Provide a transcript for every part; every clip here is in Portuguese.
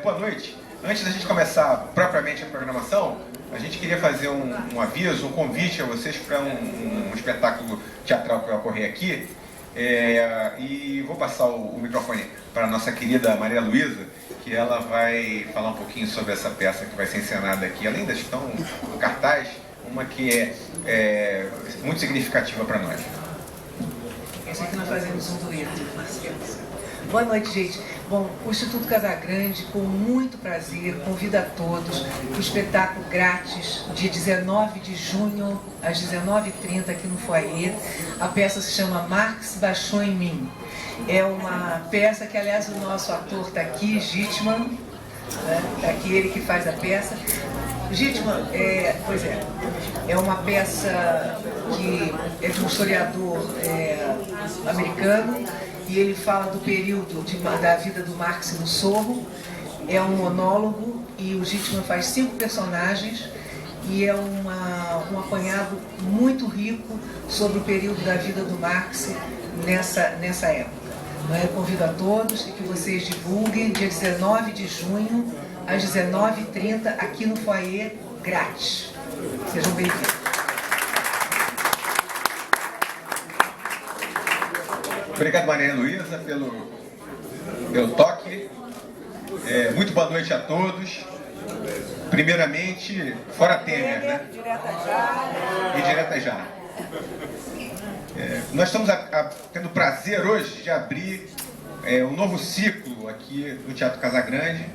Boa noite. Antes da gente começar propriamente a programação, a gente queria fazer um aviso, um convite a vocês para um espetáculo teatral que vai ocorrer aqui. E vou passar o microfone para a nossa querida Maria Luísa, que ela vai falar um pouquinho sobre essa peça que vai ser encenada aqui, além das que estão no cartaz, uma que é muito significativa para nós. Essa aqui nós fazemos um dueto. Boa noite, gente. Bom, o Instituto Casagrande, com muito prazer, convida a todos para o espetáculo grátis, dia 19 de junho, às 19h30, aqui no foyer. A peça se chama Marx Baixou em Mim. É uma peça que, aliás, o nosso ator está aqui, Gitman, né? Está aqui ele que faz a peça. Gitman, é uma peça que é de um historiador americano, e ele fala do período da vida do Marx no Sorro. É um monólogo e o Gitman faz 5 personagens e é um apanhado muito rico sobre o período da vida do Marx nessa época. Eu convido a todos e que vocês divulguem dia 19 de junho, às 19h30, aqui no foyer, grátis. Sejam bem-vindos. Obrigado, Maria Luísa, pelo toque. Muito boa noite a todos. Primeiramente, fora Temer, né? E direta já. Nós estamos tendo o prazer hoje de abrir um novo ciclo aqui no Teatro Casagrande,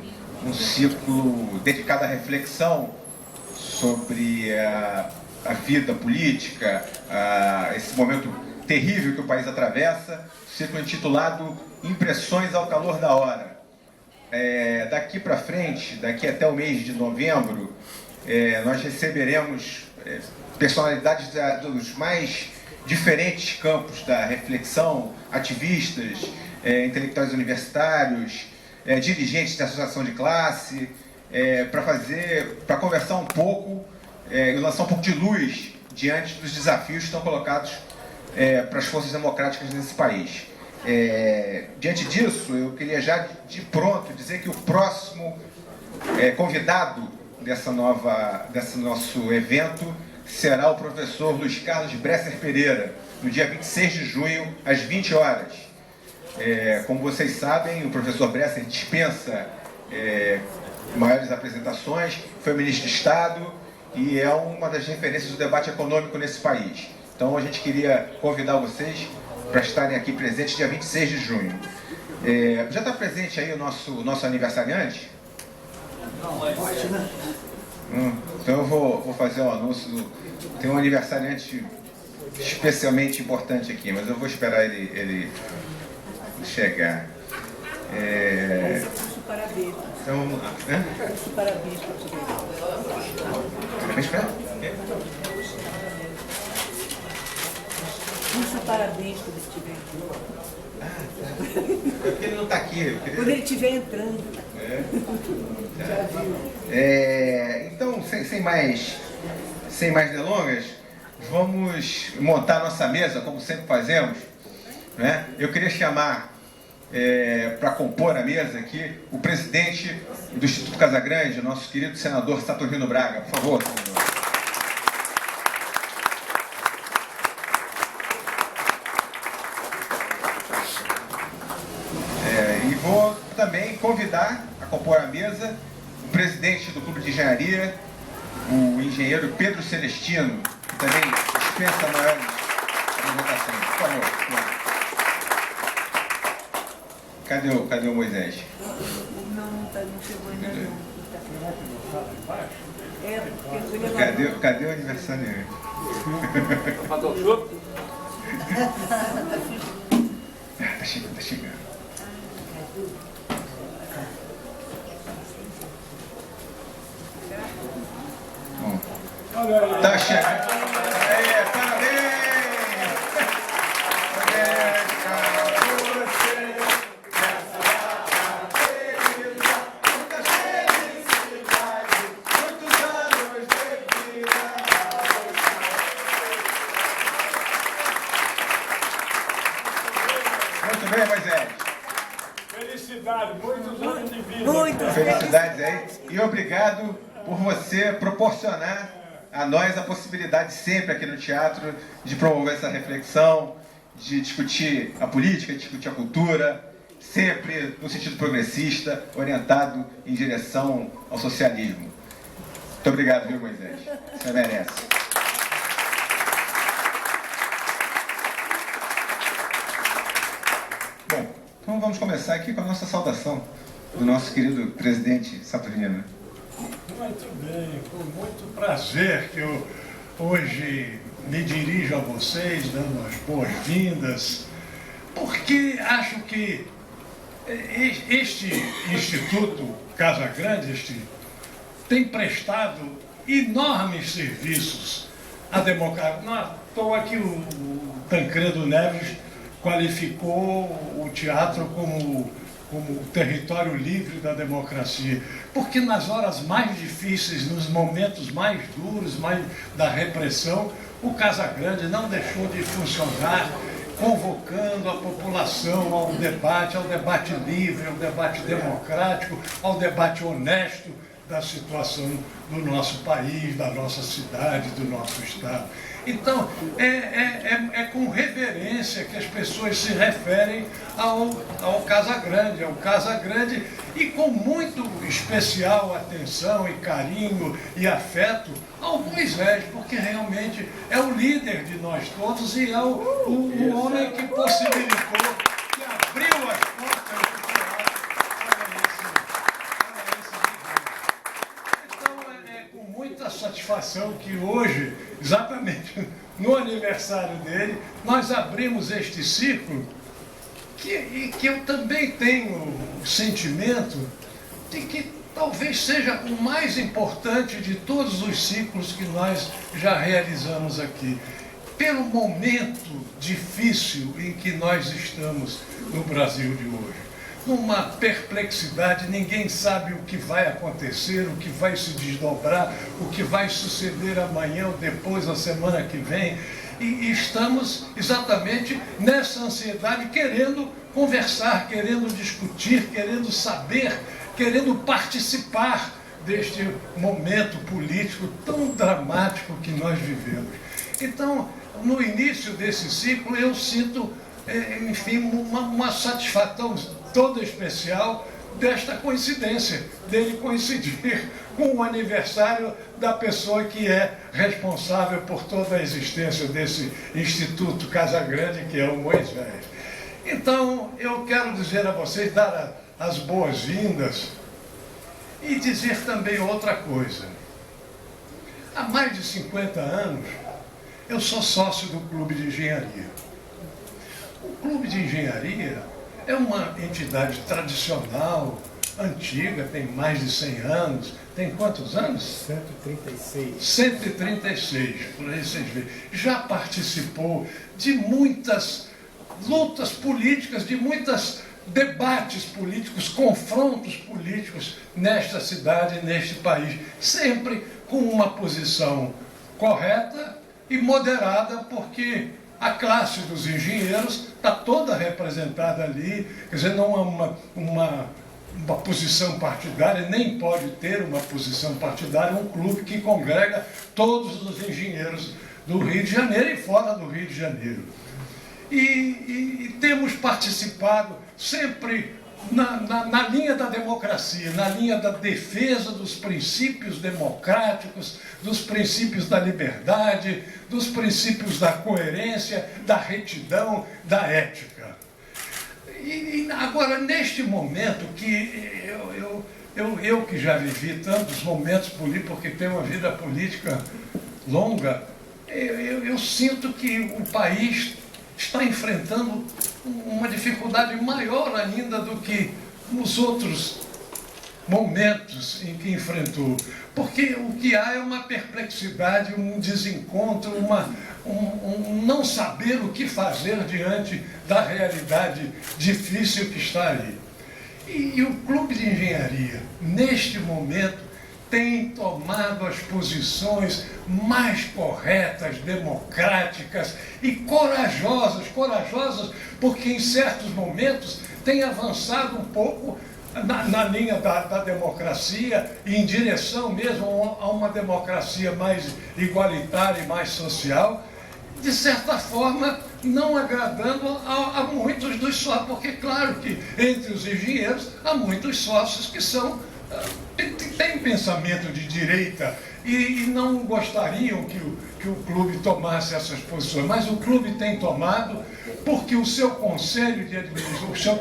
um ciclo dedicado à reflexão sobre a vida política, esse momento terrível que o país atravessa, ciclo intitulado Impressões ao Calor da Hora. Daqui para frente, daqui até o mês de novembro, nós receberemos personalidades dos mais diferentes campos da reflexão, ativistas, intelectuais universitários, dirigentes da associação de classe, para conversar um pouco e lançar um pouco de luz diante dos desafios que estão colocados para as forças democráticas nesse país. Diante disso, eu queria já de pronto dizer que o próximo convidado desse nosso evento será o professor Luiz Carlos Bresser Pereira, no dia 26 de junho, às 20 horas. Como vocês sabem, o professor Bresser dispensa maiores apresentações, foi ministro de Estado e é uma das referências do debate econômico nesse país. Então a gente queria convidar vocês para estarem aqui presentes dia 26 de junho. Já está presente aí o nosso aniversariante? Então eu vou fazer um anúncio. Tem um aniversariante especialmente importante aqui, mas eu vou esperar ele chegar. Então vamos lá. Parabéns para você. Parabéns para? Parabéns quando ele estiver aqui. Porque ele não está aqui. Quando ele estiver entrando. Então, sem mais delongas, vamos montar nossa mesa, como sempre fazemos, né? Eu queria chamar para compor a mesa aqui o presidente do Instituto Casagrande, nosso querido senador Saturnino Braga. Por favor, senador. Vou também convidar a compor a mesa o presidente do Clube de Engenharia, o engenheiro Pedro Celestino, que também dispensa maiores apresentações. Por favor. Cadê o Moisés? Não chegou ainda não. Cadê o aniversariante? Matou o chope? Tá chegando. Tá chegando. Parabéns! Muito bem, Moisés. Felicidade, muitos anos de vida. Muito Felicidades aí. E obrigado por você proporcionar a nós a possibilidade sempre aqui no teatro de promover essa reflexão, de discutir a política, de discutir a cultura, sempre no sentido progressista, orientado em direção ao socialismo. Muito obrigado, viu, Moisés? Você merece. Bom, então vamos começar aqui com a nossa saudação do nosso querido presidente Saturnino. Muito bem, com muito prazer que eu hoje me dirijo a vocês, dando as boas-vindas, porque acho que este Instituto Casagrande tem prestado enormes serviços à democracia. Não à toa que o Tancredo Neves qualificou o teatro como território livre da democracia, porque nas horas mais difíceis, nos momentos mais duros, mais da repressão, o Casagrande não deixou de funcionar, convocando a população ao debate livre, ao debate democrático, ao debate honesto da situação do nosso país, da nossa cidade, do nosso estado. Então, é com reverência que as pessoas se referem ao Casagrande, e com muito especial atenção e carinho e afeto ao Moisés, porque realmente é o líder de nós todos e é o homem que possibilitou, que abriu as portas do teatro para esse evento. Então, é com muita satisfação que hoje, exatamente no aniversário dele, nós abrimos este ciclo que eu também tenho o sentimento de que talvez seja o mais importante de todos os ciclos que nós já realizamos aqui. Pelo momento difícil em que nós estamos no Brasil de hoje. Numa perplexidade, ninguém sabe o que vai acontecer, o que vai se desdobrar, o que vai suceder amanhã ou depois, na semana que vem. E estamos exatamente nessa ansiedade, querendo conversar, querendo discutir, querendo saber, querendo participar deste momento político tão dramático que nós vivemos. Então, no início desse ciclo, eu sinto, enfim, uma satisfação toda especial desta coincidência, dele coincidir com o aniversário da pessoa que é responsável por toda a existência desse Instituto Casagrande, que é o Moisés. Então, eu quero dizer a vocês, dar as boas-vindas e dizer também outra coisa. Há mais de 50 anos, eu sou sócio do Clube de Engenharia. O Clube de Engenharia é uma entidade tradicional, antiga, tem mais de 100 anos. Tem quantos anos? 136. 136, por aí vocês veem. Já participou de muitas lutas políticas, de muitos debates políticos, confrontos políticos nesta cidade, neste país. Sempre com uma posição correta e moderada, porque a classe dos engenheiros está toda representada ali, quer dizer, não há uma posição partidária, nem pode ter uma posição partidária, um clube que congrega todos os engenheiros do Rio de Janeiro e fora do Rio de Janeiro. E temos participado sempre na linha da democracia, na linha da defesa dos princípios democráticos, dos princípios da liberdade, dos princípios da coerência, da retidão, da ética. E agora, neste momento que eu que já vivi tantos momentos políticos, porque tenho uma vida política longa, eu sinto que o país está enfrentando uma dificuldade maior ainda do que nos outros momentos em que enfrentou. Porque o que há é uma perplexidade, um desencontro, um não saber o que fazer diante da realidade difícil que está ali. E o Clube de Engenharia, neste momento, tem tomado as posições mais corretas, democráticas e corajosas, porque em certos momentos tem avançado um pouco na linha da democracia e em direção mesmo a uma democracia mais igualitária e mais social, de certa forma não agradando a muitos dos sócios, porque claro que entre os engenheiros há muitos sócios que têm pensamento de direita e não gostariam que o clube tomasse essas posições, mas o clube tem tomado porque o seu conselho de administração, o seu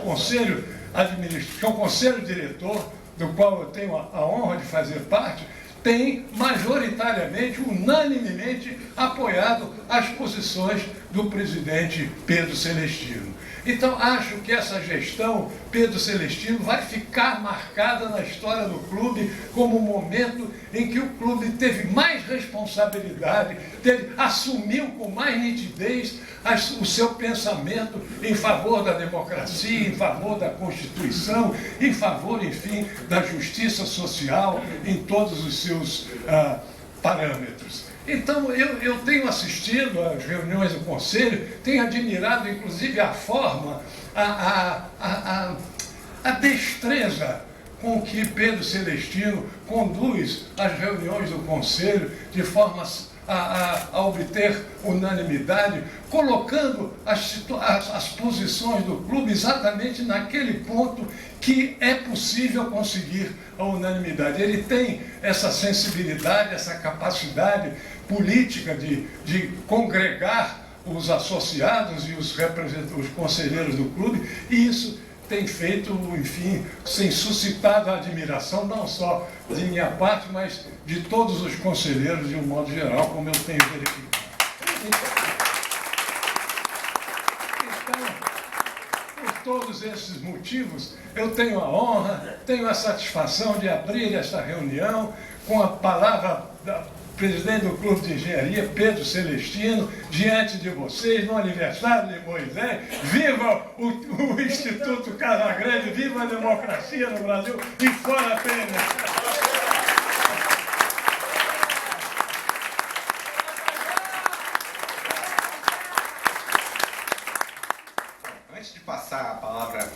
conselho diretor, do qual eu tenho a honra de fazer parte, tem majoritariamente, unanimemente apoiado as posições do presidente Pedro Celestino. Então, acho que essa gestão Pedro Celestino vai ficar marcada na história do clube como o momento em que o clube teve mais responsabilidade, assumiu com mais nitidez o seu pensamento em favor da democracia, em favor da Constituição, em favor, enfim, da justiça social em todos os seus parâmetros. Então, eu tenho assistido às reuniões do Conselho, tenho admirado, inclusive, a forma, a destreza com que Pedro Celestino conduz as reuniões do Conselho de forma a obter unanimidade, colocando as posições do clube exatamente naquele ponto que é possível conseguir a unanimidade. Ele tem essa sensibilidade, essa capacidade política de congregar os associados e os conselheiros do clube, e isso tem feito, enfim, tem suscitado a admiração não só de minha parte, mas de todos os conselheiros de um modo geral, como eu tenho verificado. Então, por todos esses motivos, eu tenho a honra, tenho a satisfação de abrir esta reunião com a palavra da presidente do Clube de Engenharia, Pedro Celestino, diante de vocês, no aniversário de Moisés. Viva o Instituto Casagrande, viva a democracia no Brasil e fora a pena! Antes de passar a palavra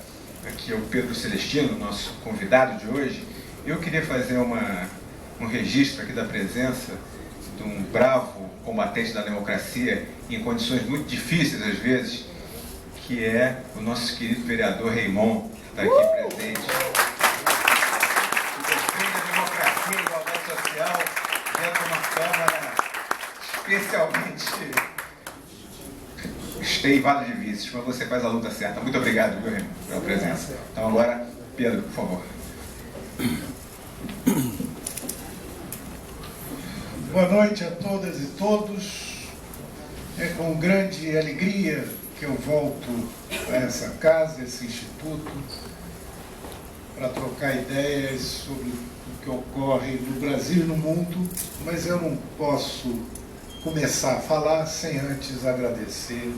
aqui ao Pedro Celestino, nosso convidado de hoje, eu queria fazer um registro aqui da presença de um bravo combatente da democracia em condições muito difíceis às vezes, que é o nosso querido vereador Raymond, que está aqui presente. Que defende a democracia e a igualdade social dentro de uma Câmara especialmente esteivada de vícios, mas você faz a luta certa. Muito obrigado, viu, Raymond, pela presença. Então agora, Pedro, por favor. Boa noite a todas e todos. É com grande alegria que eu volto a essa casa, esse instituto, para trocar ideias sobre o que ocorre no Brasil e no mundo, mas eu não posso começar a falar sem antes agradecer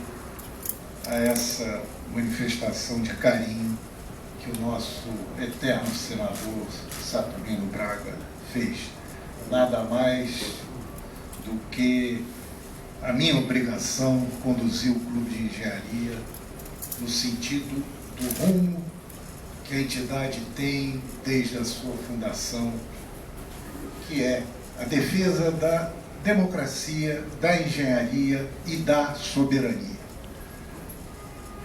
a essa manifestação de carinho que o nosso eterno senador Saturnino Braga fez. Nada mais do que a minha obrigação conduzir o Clube de Engenharia no sentido do rumo que a entidade tem desde a sua fundação, que é a defesa da democracia, da engenharia e da soberania.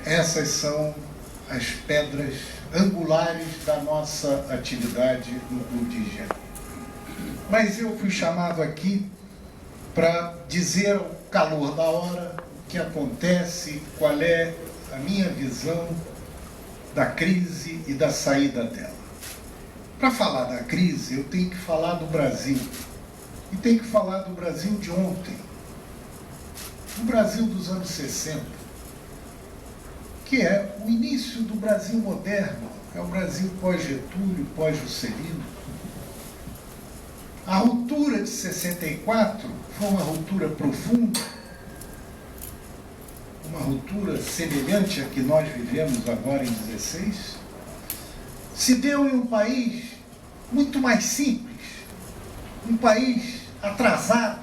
Essas são as pedras angulares da nossa atividade no Clube de Engenharia. Mas eu fui chamado aqui para dizer ao calor da hora o que acontece, qual é a minha visão da crise e da saída dela. Para falar da crise, eu tenho que falar do Brasil. E tenho que falar do Brasil de ontem. O Brasil dos anos 60, que é o início do Brasil moderno, é o Brasil pós-Getúlio, pós-Juscelino. A ruptura de 64 foi uma ruptura profunda, uma ruptura semelhante à que nós vivemos agora em 16, se deu em um país muito mais simples, um país atrasado,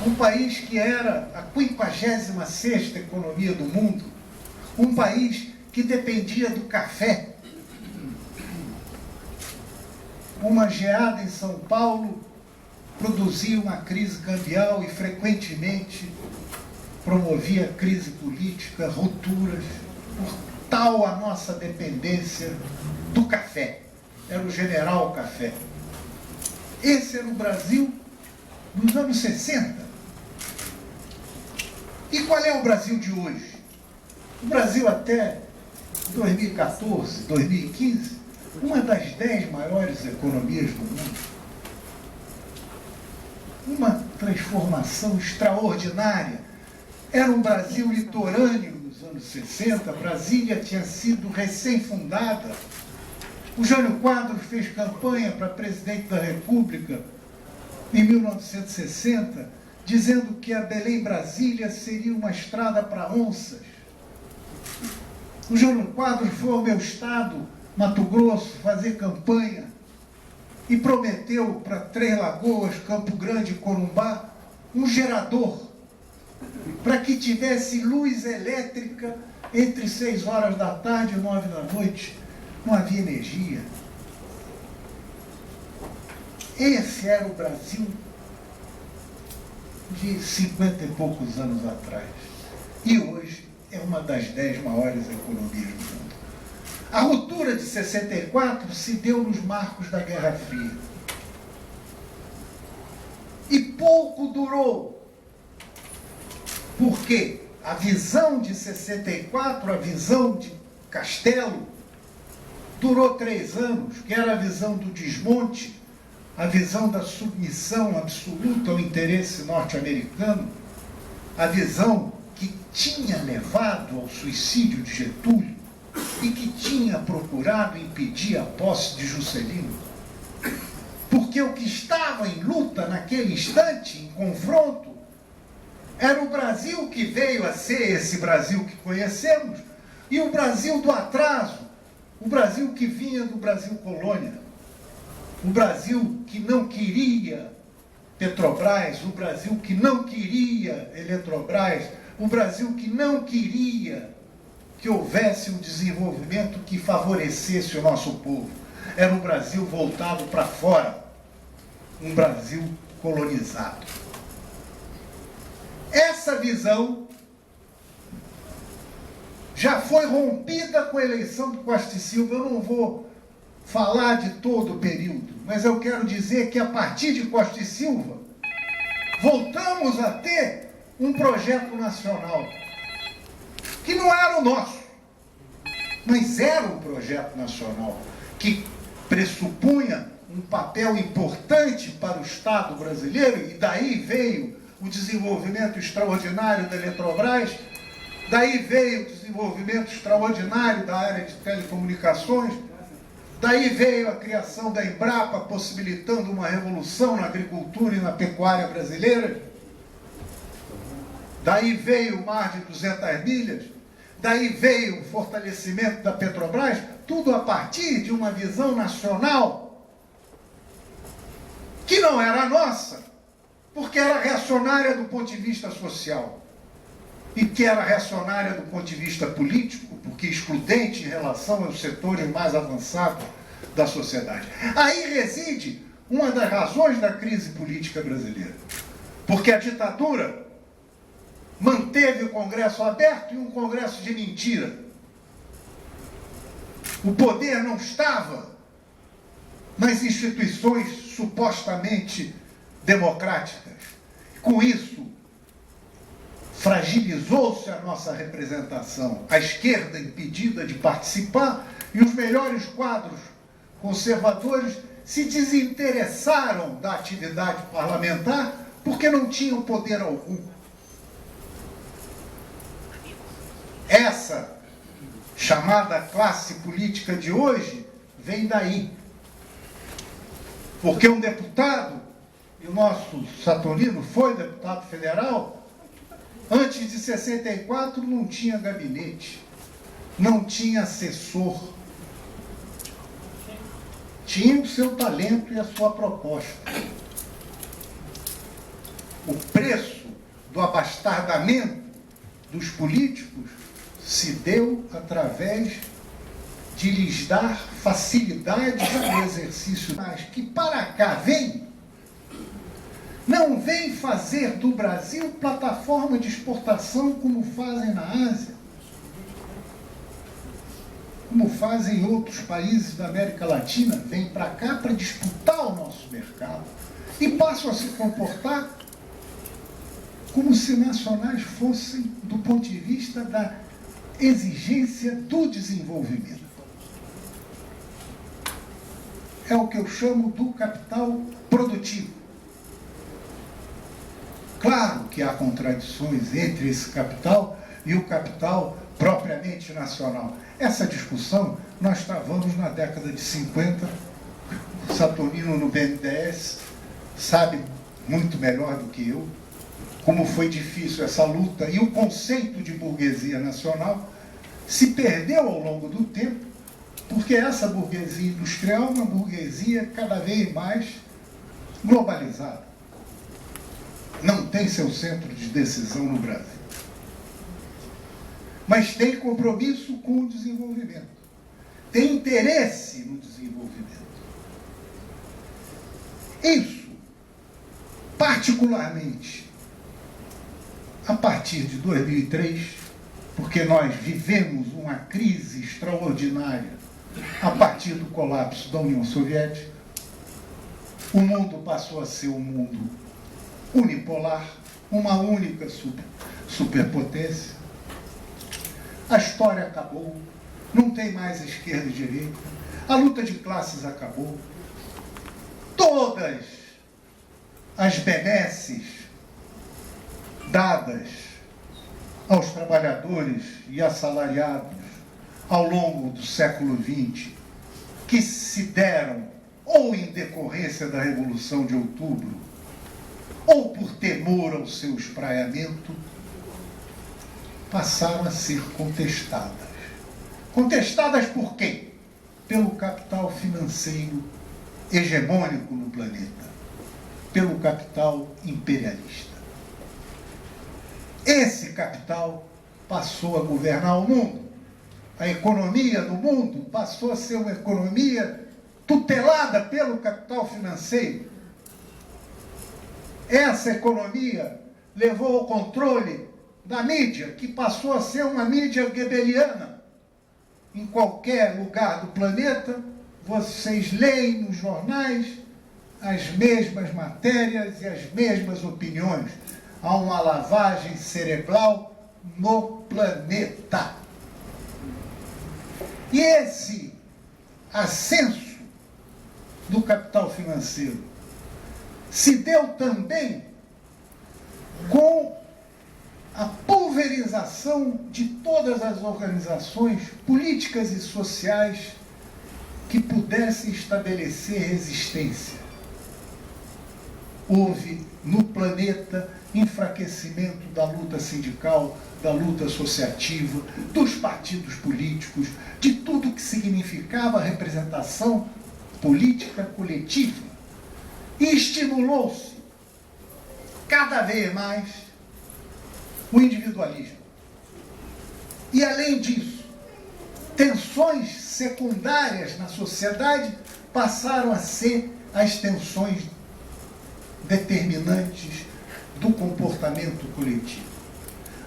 um país que era a 56ª economia do mundo, um país que dependia do café uma geada em São Paulo produzia uma crise cambial e frequentemente promovia crise política, rupturas, por tal a nossa dependência do café. Era o general café. Esse era o Brasil dos anos 60. E qual é o Brasil de hoje? O Brasil até 2014, 2015, uma das 10 maiores economias do mundo. Uma transformação extraordinária. Era um Brasil litorâneo nos anos 60, Brasília tinha sido recém-fundada. O Jânio Quadros fez campanha para presidente da República em 1960, dizendo que a Belém-Brasília seria uma estrada para onças. O Jânio Quadros foi ao meu estado, Mato Grosso, fazer campanha e prometeu para Três Lagoas, Campo Grande e Corumbá um gerador para que tivesse luz elétrica entre 6 horas da tarde e 9 da noite. Não havia energia. Esse era o Brasil de 50 e poucos anos atrás. E hoje é uma das 10 maiores economias do mundo. A ruptura de 64 se deu nos marcos da Guerra Fria. E pouco durou. Porque a visão de 64, a visão de Castelo, durou 3 anos, que era a visão do desmonte, a visão da submissão absoluta ao interesse norte-americano, a visão que tinha levado ao suicídio de Getúlio e que tinha procurado impedir a posse de Juscelino. Porque o que estava em luta naquele instante, em confronto, era o Brasil que veio a ser esse Brasil que conhecemos e o Brasil do atraso, o Brasil que vinha do Brasil colônia, o Brasil que não queria Petrobras, o Brasil que não queria Eletrobras, o Brasil que não queria que houvesse um desenvolvimento que favorecesse o nosso povo. Era um Brasil voltado para fora, um Brasil colonizado. Essa visão já foi rompida com a eleição do Costa e Silva. Eu não vou falar de todo o período, mas eu quero dizer que a partir de Costa e Silva, voltamos a ter um projeto nacional, que não era o nosso, mas era um projeto nacional, que pressupunha um papel importante para o Estado brasileiro, e daí veio o desenvolvimento extraordinário da Eletrobras, daí veio o desenvolvimento extraordinário da área de telecomunicações, daí veio a criação da Embrapa, possibilitando uma revolução na agricultura e na pecuária brasileira, daí veio o mar de 200 milhas, daí veio o fortalecimento da Petrobras, tudo a partir de uma visão nacional que não era nossa, porque era reacionária do ponto de vista social, e que era reacionária do ponto de vista político, porque excludente em relação aos setores mais avançados da sociedade. Aí reside uma das razões da crise política brasileira, porque a ditadura manteve o Congresso aberto e um Congresso de mentira. O poder não estava nas instituições supostamente democráticas. Com isso, fragilizou-se a nossa representação, a esquerda impedida de participar, e os melhores quadros conservadores se desinteressaram da atividade parlamentar porque não tinham poder algum. Essa chamada classe política de hoje vem daí. Porque um deputado, e o nosso Saturnino foi deputado federal, antes de 64 não tinha gabinete, não tinha assessor, tinha o seu talento e a sua proposta. O preço do abastardamento dos políticos se deu através de lhes dar facilidades no exercício, mas que para cá vem, não vem fazer do Brasil plataforma de exportação como fazem na Ásia, como fazem outros países da América Latina, vem para cá para disputar o nosso mercado e passam a se comportar como se nacionais fossem do ponto de vista da exigência do desenvolvimento. É o que eu chamo do capital produtivo. Claro que há contradições entre esse capital e o capital propriamente nacional. Essa discussão nós travamos na década de 50. Saturnino, no BNDES, sabe muito melhor do que eu como foi difícil essa luta, e o conceito de burguesia nacional se perdeu ao longo do tempo, porque essa burguesia industrial é uma burguesia cada vez mais globalizada. Não tem seu centro de decisão no Brasil. Mas tem compromisso com o desenvolvimento. Tem interesse no desenvolvimento. Isso, particularmente, a partir de 2003, porque nós vivemos uma crise extraordinária a partir do colapso da União Soviética, o mundo passou a ser um mundo unipolar, uma única superpotência. A história acabou, não tem mais esquerda e direita, a luta de classes acabou, todas as benesses dadas aos trabalhadores e assalariados ao longo do século XX, que se deram ou em decorrência da Revolução de Outubro, ou por temor ao seu espraiamento, passaram a ser contestadas. Contestadas por quem? Pelo capital financeiro hegemônico no planeta, pelo capital imperialista. Esse capital passou a governar o mundo. A economia do mundo passou a ser uma economia tutelada pelo capital financeiro. Essa economia levou ao controle da mídia, que passou a ser uma mídia goebbeliana. Em qualquer lugar do planeta, vocês leem nos jornais as mesmas matérias e as mesmas opiniões. Há uma lavagem cerebral no planeta. E esse ascenso do capital financeiro se deu também com a pulverização de todas as organizações políticas e sociais que pudessem estabelecer resistência. Houve no planeta enfraquecimento da luta sindical, da luta associativa, dos partidos políticos, de tudo que significava representação política coletiva. E estimulou-se cada vez mais o individualismo. E, além disso, tensões secundárias na sociedade passaram a ser as tensões determinantes do comportamento coletivo.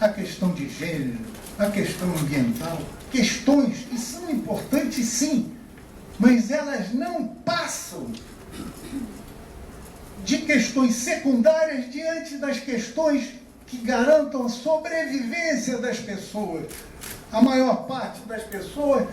A questão de gênero, a questão ambiental, questões que são importantes sim, mas elas não passam de questões secundárias diante das questões que garantam a sobrevivência das pessoas. A maior parte das pessoas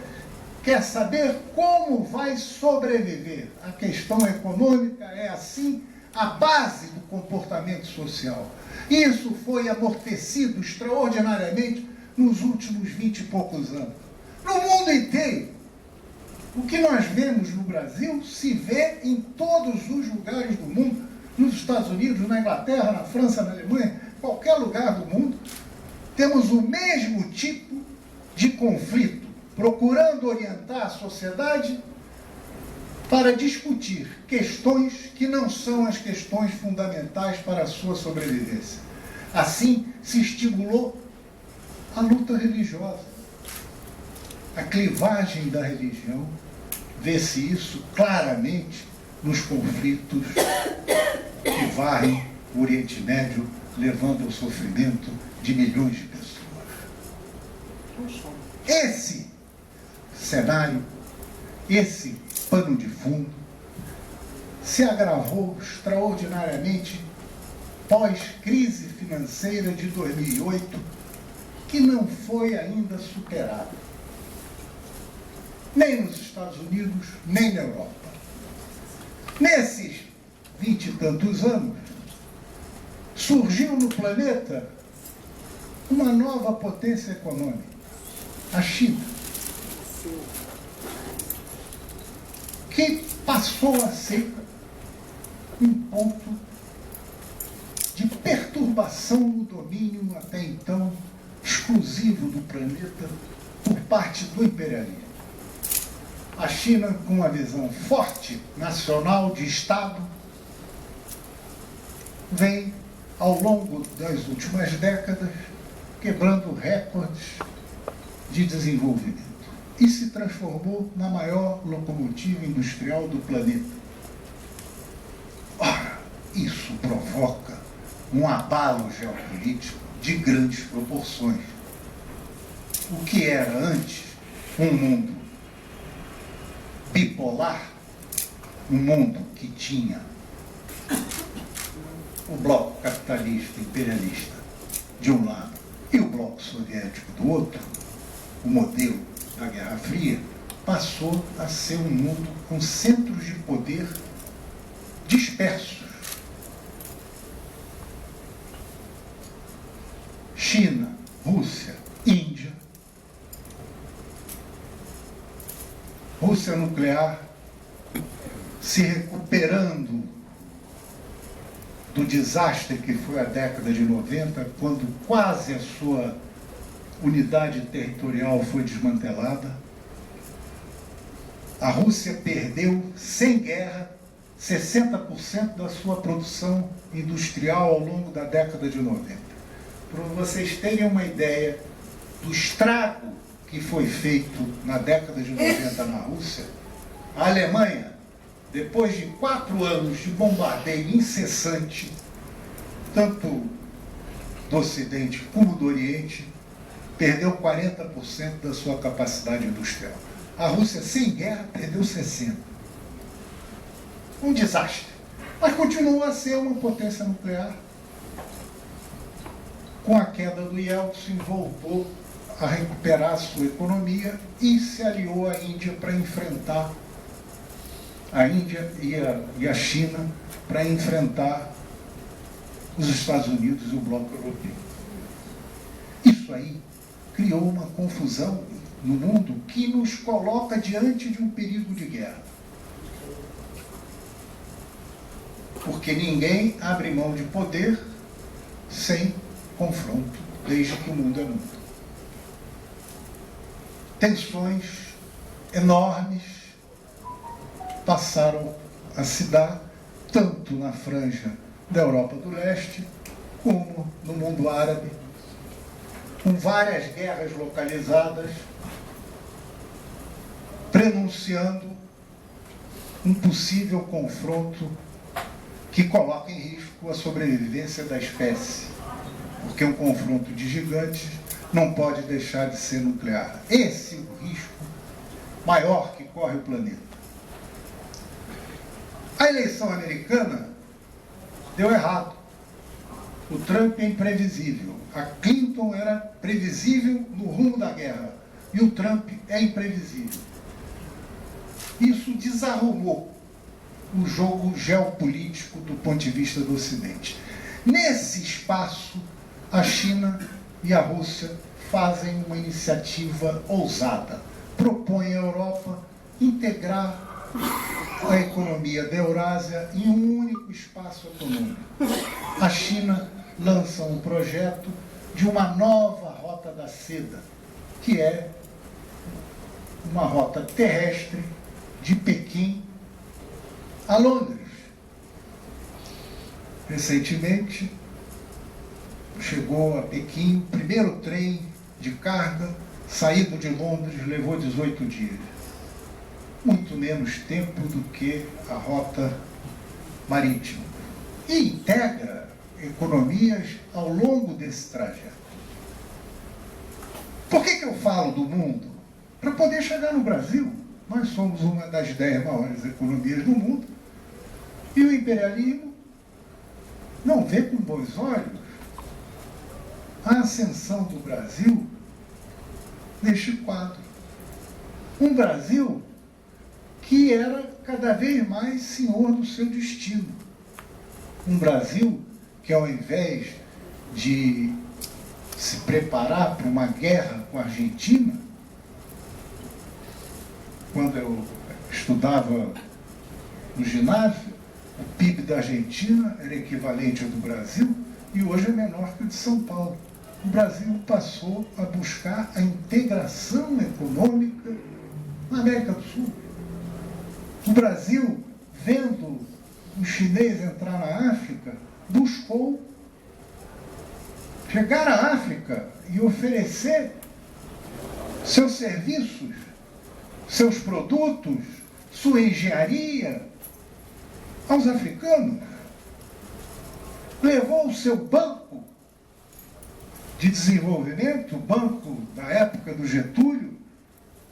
quer saber como vai sobreviver. A questão econômica é, assim, a base do comportamento social. Isso foi amortecido extraordinariamente nos últimos 20 e poucos anos. No mundo inteiro. O que nós vemos no Brasil se vê em todos os lugares do mundo, nos Estados Unidos, na Inglaterra, na França, na Alemanha, qualquer lugar do mundo, temos o mesmo tipo de conflito, procurando orientar a sociedade para discutir questões que não são as questões fundamentais para a sua sobrevivência. Assim, se estimulou a luta religiosa. a clivagem da religião, vê-se isso claramente nos conflitos que varrem o Oriente Médio, levando ao sofrimento de milhões de pessoas. Esse cenário, esse pano de fundo, se agravou extraordinariamente pós-crise financeira de 2008, que não foi ainda superada, nem nos Estados Unidos, nem na Europa. Nesses 20 e tantos anos, surgiu no planeta uma nova potência econômica, a China, que passou a ser um ponto de perturbação no domínio até então exclusivo do planeta por parte do imperialismo. A China, com uma visão forte, nacional, de Estado, vem, ao longo das últimas décadas, quebrando recordes de desenvolvimento e se transformou na maior locomotiva industrial do planeta. Ora, isso provoca um abalo geopolítico de grandes proporções. O que era antes um mundo bipolar, um mundo que tinha o bloco capitalista imperialista de um lado e o bloco soviético do outro, o modelo da Guerra Fria, passou a ser um mundo com centros de poder dispersos. China, Rússia, Índia, Rússia nuclear se recuperando do desastre que foi a década de 90, quando quase a sua unidade territorial foi desmantelada. A Rússia perdeu, sem guerra, 60% da sua produção industrial ao longo da década de 90. Para vocês terem uma ideia do estrago que foi feito na década de 90 na Rússia, a Alemanha, depois de 4 anos de bombardeio incessante, tanto do Ocidente como do Oriente, perdeu 40% da sua capacidade industrial. A Rússia, sem guerra, perdeu 60%. Um desastre. Mas continua a ser uma potência nuclear. Com a queda do Yeltsin, voltou a recuperar a sua economia e se aliou à Índia para enfrentar a Índia e a China para enfrentar os Estados Unidos e o bloco europeu. Isso aí criou uma confusão no mundo que nos coloca diante de um perigo de guerra. Porque ninguém abre mão de poder sem confronto, desde que o mundo é mundo. Tensões enormes passaram a se dar tanto na franja da Europa do Leste como no mundo árabe, com várias guerras localizadas, prenunciando um possível confronto que coloca em risco a sobrevivência da espécie, porque um confronto de gigantes não pode deixar de ser nuclear. Esse é o risco maior que corre o planeta. A eleição americana deu errado. O Trump é imprevisível. A Clinton era previsível no rumo da guerra. E o Trump é imprevisível. Isso desarrumou o jogo geopolítico do ponto de vista do Ocidente. Nesse espaço, a China e a Rússia fazem uma iniciativa ousada. Propõem à Europa integrar a economia da Eurásia em um único espaço econômico. A China lança um projeto de uma nova rota da seda, que é uma rota terrestre de Pequim a Londres. Recentemente, chegou a Pequim o primeiro trem de carga saído de Londres, levou 18 dias. Muito menos tempo do que a rota marítima. E integra economias ao longo desse trajeto. Por que eu falo do mundo? Para poder chegar no Brasil. Nós somos uma das 10 maiores economias do mundo. E o imperialismo não vê com bons olhos a ascensão do Brasil neste quadro. Um Brasil que era cada vez mais senhor do seu destino. Um Brasil que, ao invés de se preparar para uma guerra com a Argentina, quando eu estudava no ginásio, o PIB da Argentina era equivalente ao do Brasil e hoje é menor que o de São Paulo. O Brasil passou a buscar a integração econômica na América do Sul. O Brasil, vendo o chinês entrar na África, buscou chegar à África e oferecer seus serviços, seus produtos, sua engenharia aos africanos. Levou o seu banco de desenvolvimento, o banco da época do Getúlio,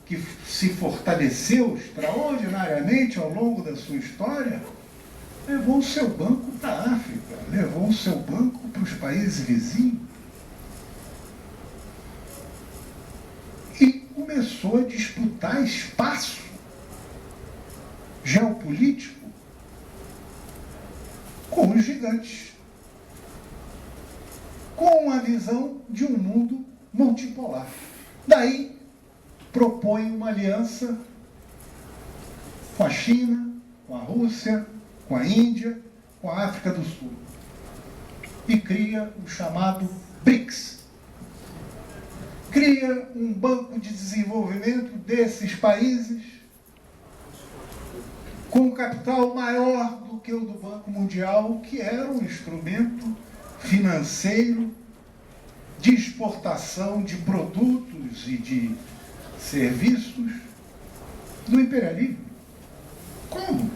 que se fortaleceu extraordinariamente ao longo da sua história, levou o seu banco para a África, levou o seu banco para os países vizinhos. E começou a disputar espaço geopolítico com os gigantes, com a visão de um mundo multipolar. Daí propõe uma aliança com a China, com a Rússia, com a Índia, com a África do Sul. E cria o chamado BRICS. Cria um banco de desenvolvimento desses países com um capital maior do que o do Banco Mundial, que era um instrumento financeiro de exportação de produtos e de serviços do imperialismo. Como?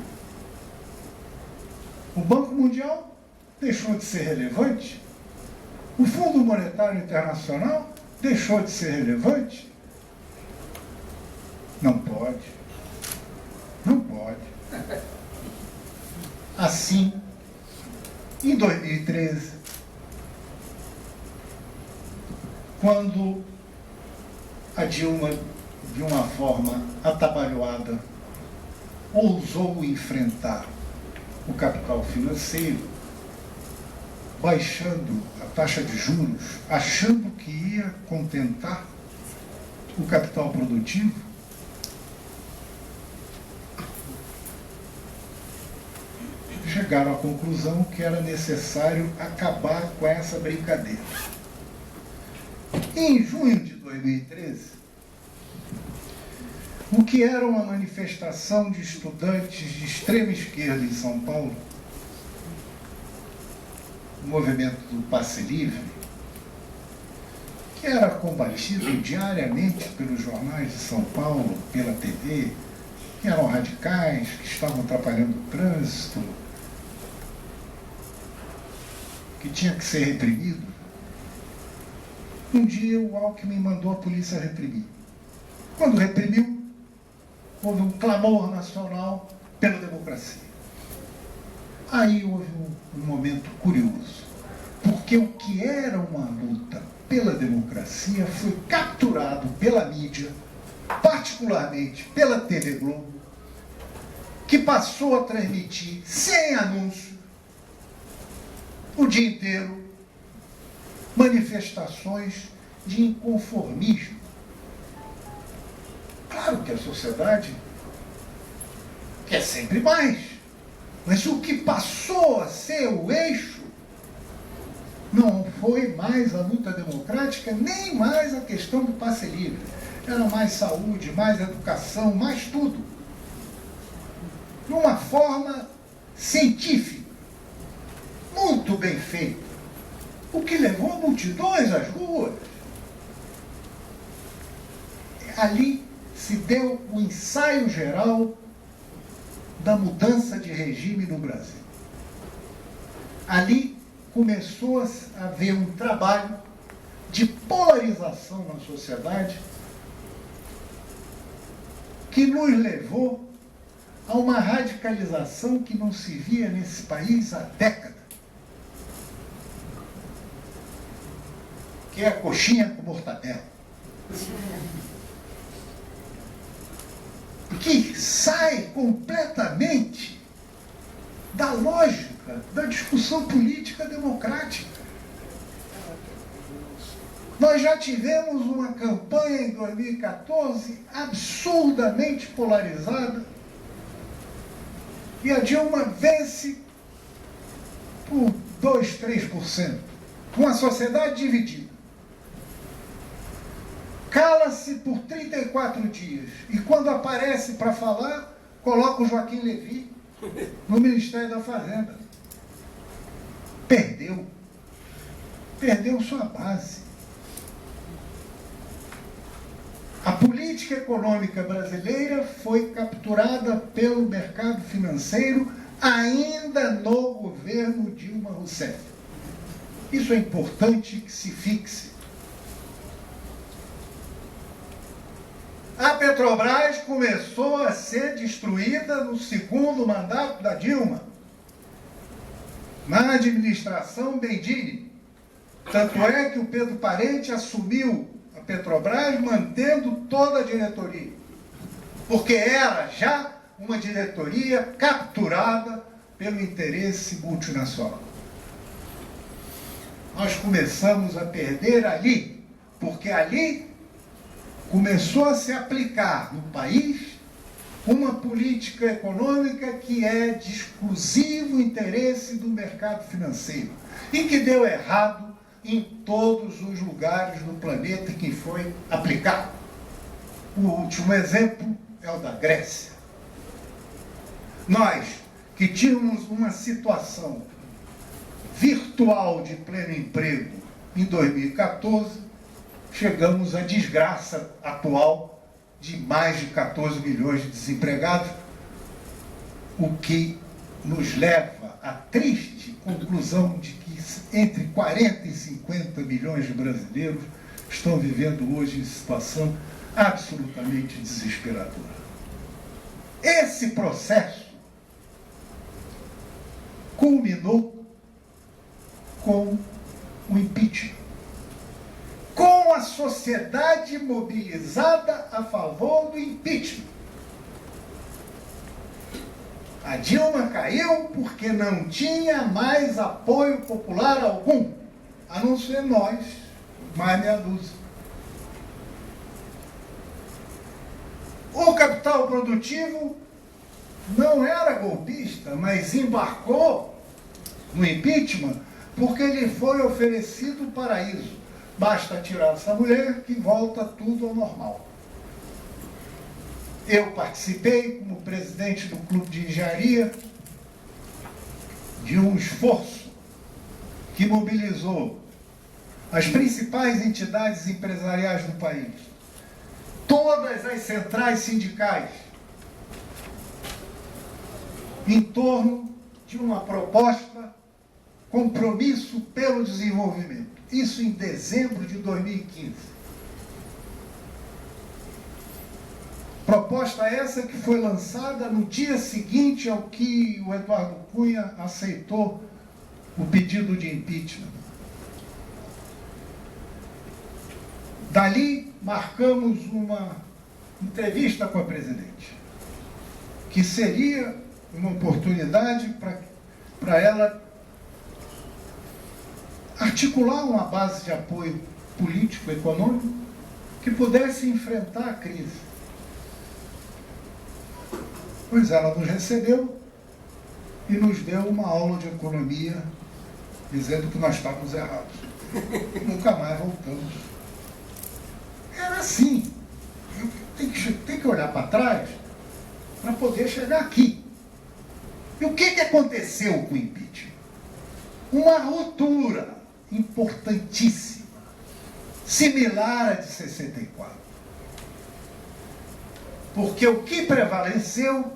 O Banco Mundial deixou de ser relevante? O Fundo Monetário Internacional deixou de ser relevante? Não pode. Não pode. Assim, em 2013, quando a Dilma, de uma forma atabalhoada, ousou enfrentar o capital financeiro, baixando a taxa de juros, achando que ia contentar o capital produtivo, chegaram à conclusão que era necessário acabar com essa brincadeira. Em junho de 2013, o que era uma manifestação de estudantes de extrema esquerda em São Paulo, o movimento do Passe Livre, que era combatido diariamente pelos jornais de São Paulo, pela TV, que eram radicais, que estavam atrapalhando o trânsito, que tinha que ser reprimido. Um dia o Alckmin mandou a polícia reprimir. Quando reprimiu, houve um clamor nacional pela democracia. Aí houve um momento curioso, porque o que era uma luta pela democracia foi capturado pela mídia, particularmente pela TV Globo, que passou a transmitir sem anúncio o dia inteiro manifestações de inconformismo. Claro que a sociedade quer sempre mais, mas o que passou a ser o eixo não foi mais a luta democrática, nem mais a questão do passe livre. Era mais saúde, mais educação, mais tudo. De uma forma científica, muito bem feita, o que levou multidões às ruas. ensaio geral da mudança de regime no Brasil. Ali começou a haver um trabalho de polarização na sociedade que nos levou a uma radicalização que não se via nesse país há décadas, que é a coxinha com mortadela. Que sai completamente da lógica da discussão política democrática. Nós já tivemos uma campanha em 2014 absurdamente polarizada e a Dilma vence por 2, 3%. Uma sociedade dividida. Cala-se por 34 dias. E quando aparece para falar, coloca o Joaquim Levy no Ministério da Fazenda. Perdeu. Perdeu sua base. A política econômica brasileira foi capturada pelo mercado financeiro ainda no governo Dilma Rousseff. Isso é importante que se fixe. A Petrobras começou a ser destruída no segundo mandato da Dilma, na administração Bendini. Tanto é que o Pedro Parente assumiu a Petrobras mantendo toda a diretoria, porque era já uma diretoria capturada pelo interesse multinacional. Nós começamos a perder ali, porque ali começou a se aplicar no país uma política econômica que é de exclusivo interesse do mercado financeiro e que deu errado em todos os lugares do planeta em que foi aplicado. O último exemplo é o da Grécia. Nós, que tínhamos uma situação virtual de pleno emprego em 2014, chegamos à desgraça atual de mais de 14 milhões de desempregados, o que nos leva à triste conclusão de que entre 40 e 50 milhões de brasileiros estão vivendo hoje em situação absolutamente desesperadora. Esse processo culminou com o impeachment, com a sociedade mobilizada a favor do impeachment. A Dilma caiu porque não tinha mais apoio popular algum, a não ser nós, mais meia dúzia. O capital produtivo não era golpista, mas embarcou no impeachment porque lhe foi oferecido o paraíso. Basta tirar essa mulher que volta tudo ao normal. Eu participei, como presidente do Clube de Engenharia, de um esforço que mobilizou as principais entidades empresariais do país, todas as centrais sindicais, em torno de uma proposta, compromisso pelo desenvolvimento. Isso em dezembro de 2015. Proposta essa que foi lançada no dia seguinte ao que o Eduardo Cunha aceitou o pedido de impeachment. Dali, marcamos uma entrevista com a presidente, que seria uma oportunidade para ela articular uma base de apoio político, econômico, que pudesse enfrentar a crise. Pois ela nos recebeu e nos deu uma aula de economia, dizendo que nós estávamos errados. Nunca mais voltamos. Era assim. Tem que olhar para trás para poder chegar aqui. E o que aconteceu com o impeachment? Uma ruptura importantíssima, similar à de 64. Porque o que prevaleceu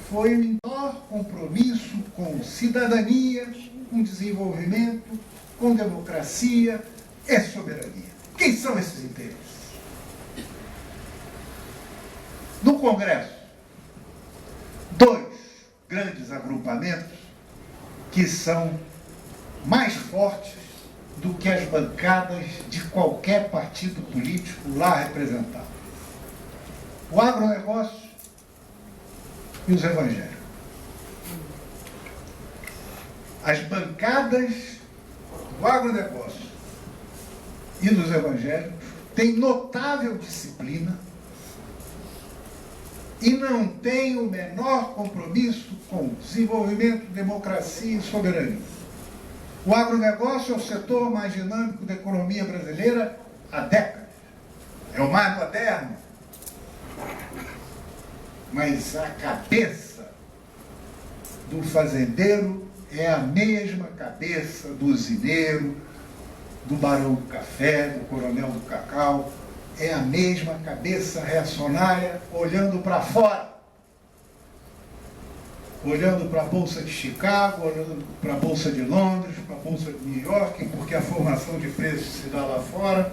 foi o menor compromisso com cidadania, com desenvolvimento, com democracia e soberania. Quem são esses interesses? No Congresso, dois grandes agrupamentos que são mais fortes do que as bancadas de qualquer partido político lá representado. O agronegócio e os evangélicos. As bancadas do agronegócio e dos evangélicos têm notável disciplina e não têm o menor compromisso com desenvolvimento, democracia e soberania. O agronegócio é o setor mais dinâmico da economia brasileira há décadas. É o mais moderno. Mas a cabeça do fazendeiro é a mesma cabeça do usineiro, do barão do café, do coronel do cacau. É a mesma cabeça reacionária olhando para fora. Olhando para a Bolsa de Chicago, olhando para a Bolsa de Londres, para a Bolsa de New York, porque a formação de preços se dá lá fora.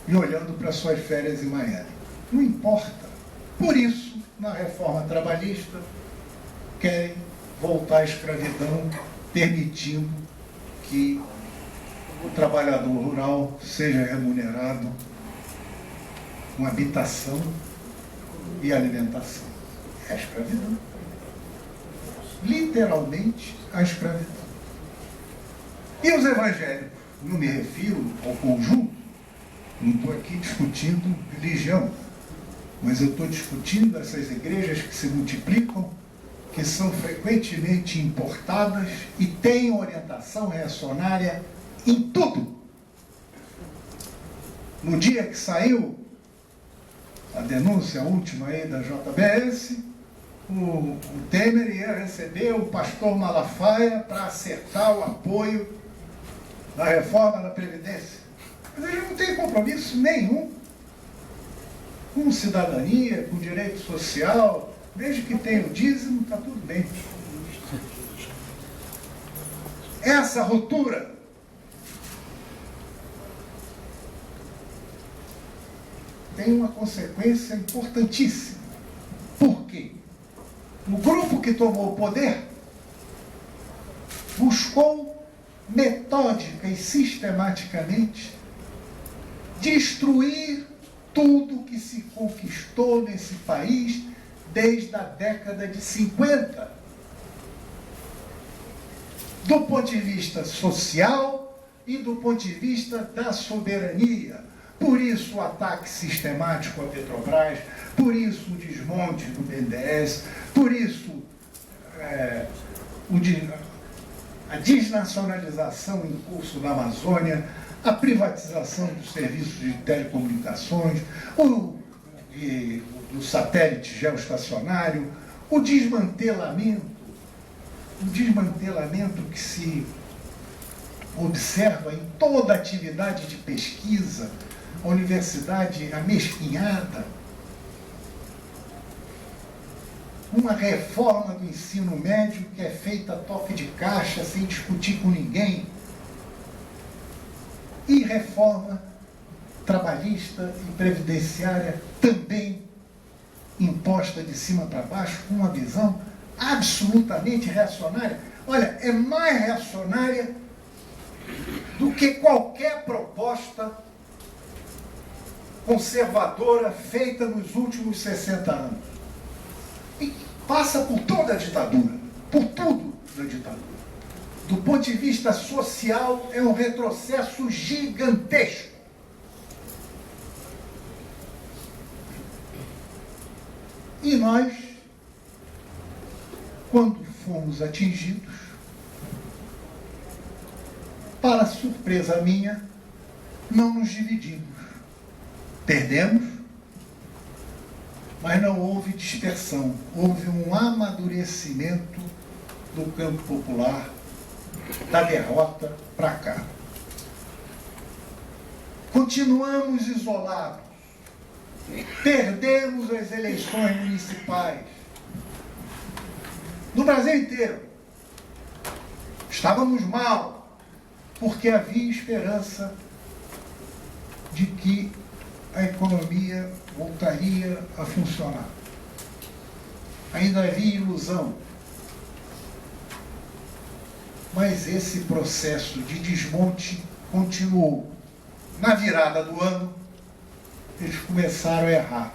E olhando para suas férias em Miami. Não importa. Por isso, na reforma trabalhista, querem voltar à escravidão, permitindo que o trabalhador rural seja remunerado com habitação e alimentação. É a escravidão. Literalmente, a escravidão. E os evangélicos? Não me refiro ao conjunto, não estou aqui discutindo religião, mas eu estou discutindo essas igrejas que se multiplicam, que são frequentemente importadas e têm orientação reacionária em tudo. No dia que saiu a denúncia última aí da JBS, o Temer ia receber o pastor Malafaia para acertar o apoio da reforma da Previdência. Mas ele não tem compromisso nenhum com cidadania, com direito social. Desde que tenha o dízimo, está tudo bem. Essa ruptura tem uma consequência importantíssima. Por quê? O grupo que tomou o poder buscou metódica e sistematicamente destruir tudo que se conquistou nesse país desde a década de 50. Do ponto de vista social e do ponto de vista da soberania. Por isso o ataque sistemático à Petrobras, por isso o desmonte do BNDES, por isso a desnacionalização em curso na Amazônia, a privatização dos serviços de telecomunicações, do satélite geoestacionário, o desmantelamento que se observa em toda a atividade de pesquisa, a universidade amesquinhada, uma reforma do ensino médio que é feita a toque de caixa, sem discutir com ninguém, e reforma trabalhista e previdenciária também imposta de cima para baixo, com uma visão absolutamente reacionária. Olha, é mais reacionária do que qualquer proposta conservadora feita nos últimos 60 anos. E passa por toda a ditadura, por tudo da ditadura. Do ponto de vista social, é um retrocesso gigantesco. E nós, quando fomos atingidos, para surpresa minha, não nos dividimos. Perdemos, mas não houve dispersão. Houve um amadurecimento do campo popular, da derrota para cá. Continuamos isolados. Perdemos as eleições municipais. No Brasil inteiro. Estávamos mal, porque havia esperança de que a economia voltaria a funcionar. Ainda havia ilusão. Mas esse processo de desmonte continuou. Na virada do ano, eles começaram a errar.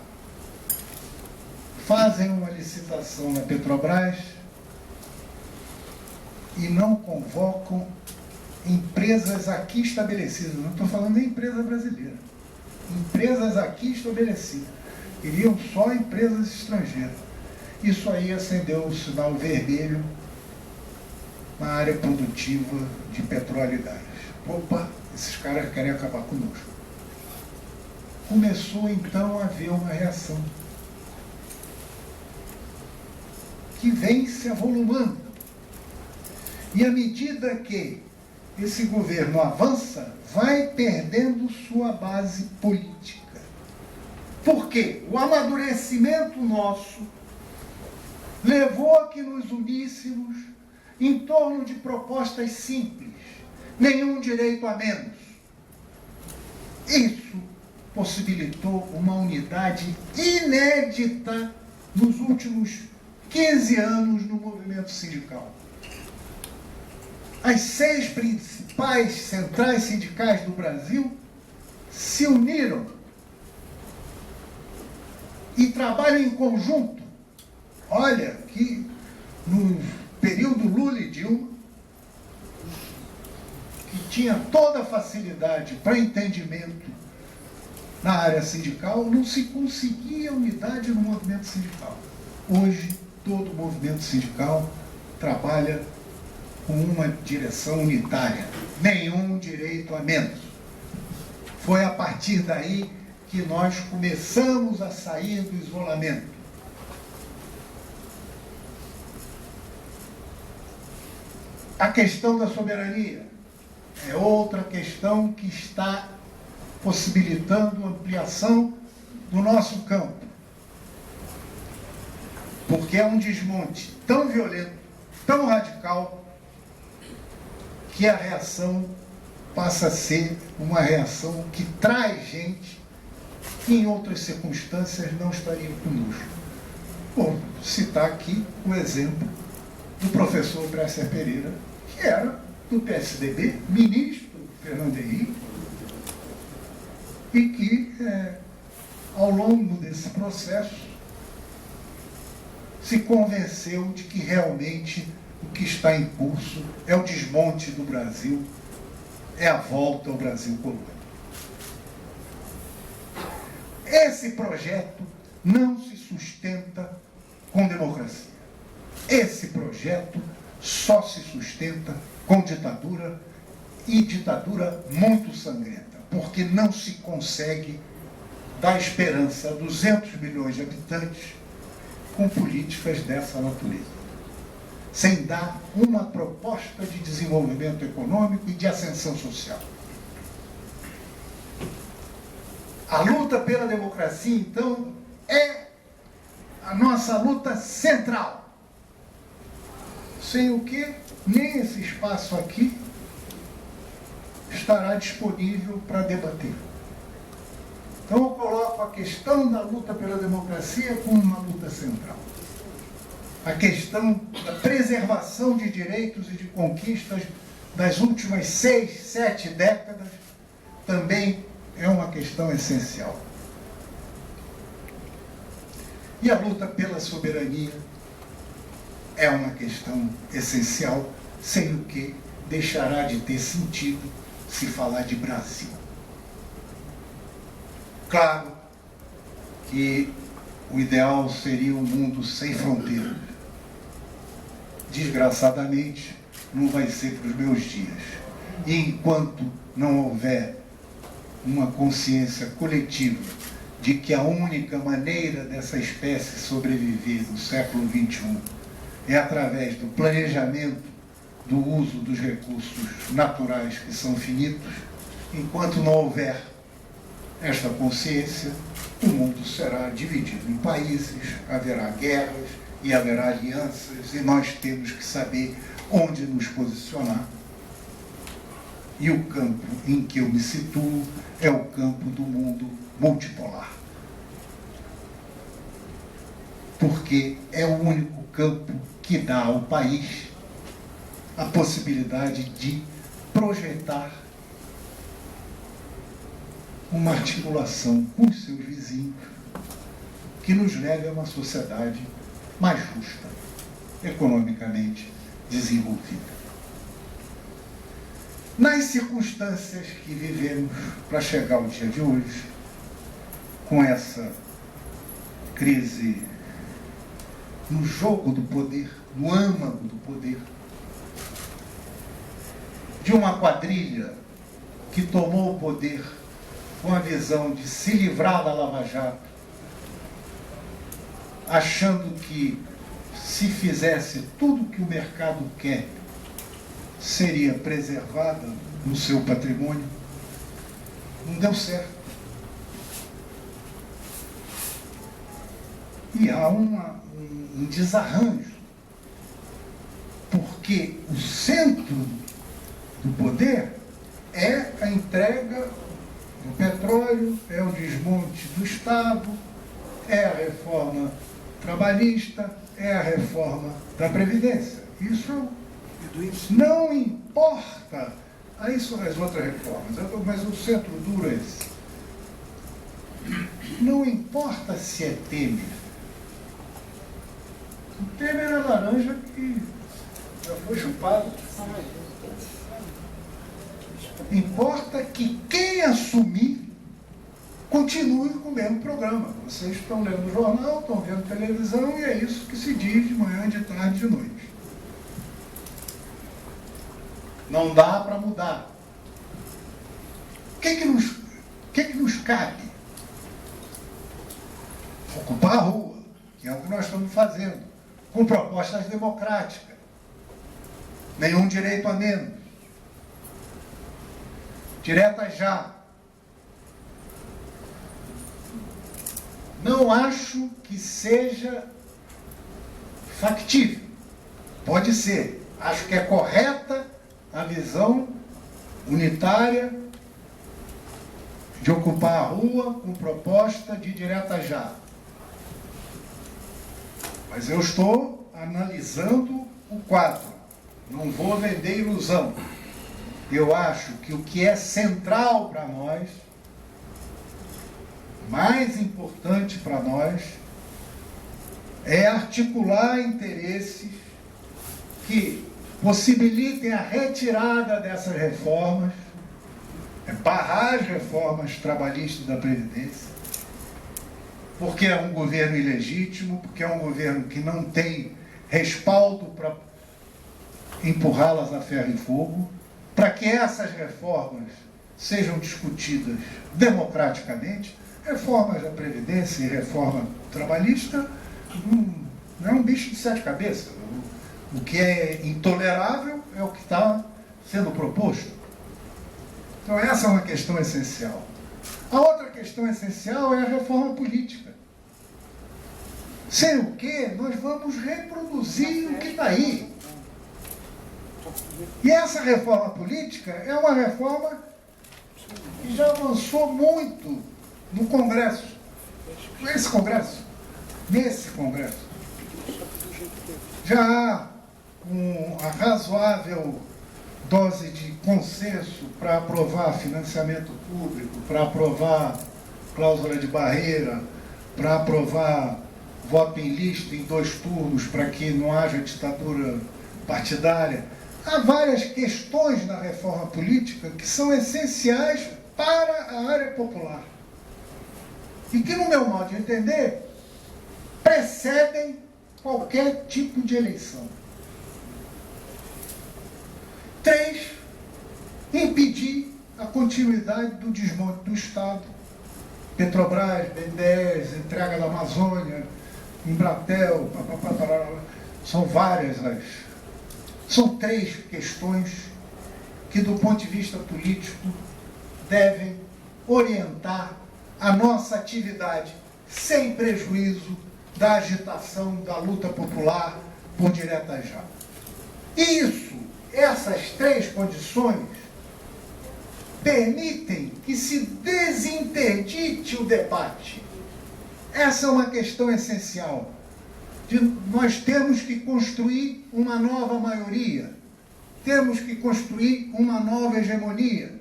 Fazem uma licitação na Petrobras e não convocam empresas aqui estabelecidas. Não estou falando nem empresa brasileira. Empresas aqui estabelecidas. Iriam só empresas estrangeiras. Isso aí acendeu um sinal vermelho na área produtiva de petróleo e gás. Opa, esses caras querem acabar conosco. Começou então a haver uma reação que vem se avolumando. E à medida que esse governo avança, vai perdendo sua base política. Por quê? O amadurecimento nosso levou a que nos uníssemos em torno de propostas simples, nenhum direito a menos. Isso possibilitou uma unidade inédita nos últimos 15 anos no movimento sindical. As 6 principais centrais sindicais do Brasil se uniram e trabalham em conjunto. Olha que no período Lula e Dilma, que tinha toda a facilidade para entendimento na área sindical, não se conseguia unidade no movimento sindical. Hoje, todo o movimento sindical trabalha com uma direção unitária, nenhum direito a menos. Foi a partir daí que nós começamos a sair do isolamento. A questão da soberania é outra questão que está possibilitando ampliação do nosso campo. Porque é um desmonte tão violento, tão radical, que a reação passa a ser uma reação que traz gente que em outras circunstâncias não estaria conosco. Vou citar aqui o exemplo do professor Bresser Pereira, que era do PSDB, ministro Fernando Henrique, e que, ao longo desse processo, se convenceu de que realmente o que está em curso é o desmonte do Brasil, é a volta ao Brasil colônia. Esse projeto não se sustenta com democracia. Esse projeto só se sustenta com ditadura, e ditadura muito sangrenta, porque não se consegue dar esperança a 200 milhões de habitantes com políticas dessa natureza, sem dar uma proposta de desenvolvimento econômico e de ascensão social. A luta pela democracia, então, é a nossa luta central. Sem o que nem esse espaço aqui estará disponível para debater. Então eu coloco a questão da luta pela democracia como uma luta central. A questão da preservação de direitos e de conquistas das últimas 6, 7 décadas também é uma questão essencial. E a luta pela soberania é uma questão essencial, sem o que deixará de ter sentido se falar de Brasil. Claro que o ideal seria um mundo sem fronteiras. Desgraçadamente, não vai ser para os meus dias. E enquanto não houver uma consciência coletiva de que a única maneira dessa espécie sobreviver no século XXI é através do planejamento do uso dos recursos naturais que são finitos, enquanto não houver esta consciência, o mundo será dividido em países, haverá guerras e haverá alianças, e nós temos que saber onde nos posicionar. E o campo em que eu me situo é o campo do mundo multipolar. Porque é o único campo que dá ao país a possibilidade de projetar uma articulação com os seus vizinhos que nos leve a uma sociedade mais justa, economicamente desenvolvida. Nas circunstâncias que vivemos para chegar ao dia de hoje, com essa crise no jogo do poder, no âmago do poder, de uma quadrilha que tomou o poder com a visão de se livrar da Lava Jato, achando que se fizesse tudo o que o mercado quer, seria preservada no seu patrimônio. Não deu certo. E há um desarranjo, porque o centro do poder é a entrega do petróleo, é o desmonte do Estado, é a reforma trabalhista, é a reforma da Previdência. Isso não importa. Aí são as outras reformas, mas o centro duro é esse. Não importa se é Temer. O Temer é laranja que já foi chupado. Importa que quem assumir continue com o mesmo programa. Vocês estão lendo jornal, estão vendo televisão, e é isso que se diz de manhã, de tarde, de noite. Não dá para mudar. O que nos cabe? Ocupar a rua, que é o que nós estamos fazendo, com propostas democráticas. Nenhum direito a menos. Direta já. Não acho que seja factível. Pode ser. Acho que é correta a visão unitária de ocupar a rua com proposta de direta já. Mas eu estou analisando o quadro. Não vou vender ilusão. Eu acho que o que é central para nós, mais importante para nós, é articular interesses que possibilitem a retirada dessas reformas, barrar as reformas trabalhistas da Previdência, porque é um governo ilegítimo, porque é um governo que não tem respaldo para empurrá-las a ferro e fogo, para que essas reformas sejam discutidas democraticamente. Reformas da Previdência e reforma trabalhista não é um bicho de sete cabeças. O que é intolerável é o que está sendo proposto. Então essa é uma questão essencial. A outra questão essencial é a reforma política. Sem o que nós vamos reproduzir o que está aí. E essa reforma política é uma reforma que já avançou muito no Congresso. Nesse Congresso. Já há uma razoável dose de consenso para aprovar financiamento público, para aprovar cláusula de barreira, para aprovar voto em lista em 2 turnos para que não haja ditadura partidária. Há várias questões na reforma política que são essenciais para a área popular e que, no meu modo de entender, precedem qualquer tipo de eleição. 3, impedir a continuidade do desmonte do Estado. Petrobras, BNDES, entrega da Amazônia, Embratel, são várias São 3 questões que, do ponto de vista político, devem orientar a nossa atividade sem prejuízo da agitação da luta popular por direta já. Essas três condições permitem que se desinterdite o debate. Essa é uma questão essencial. Nós temos que construir uma nova maioria, temos que construir uma nova hegemonia.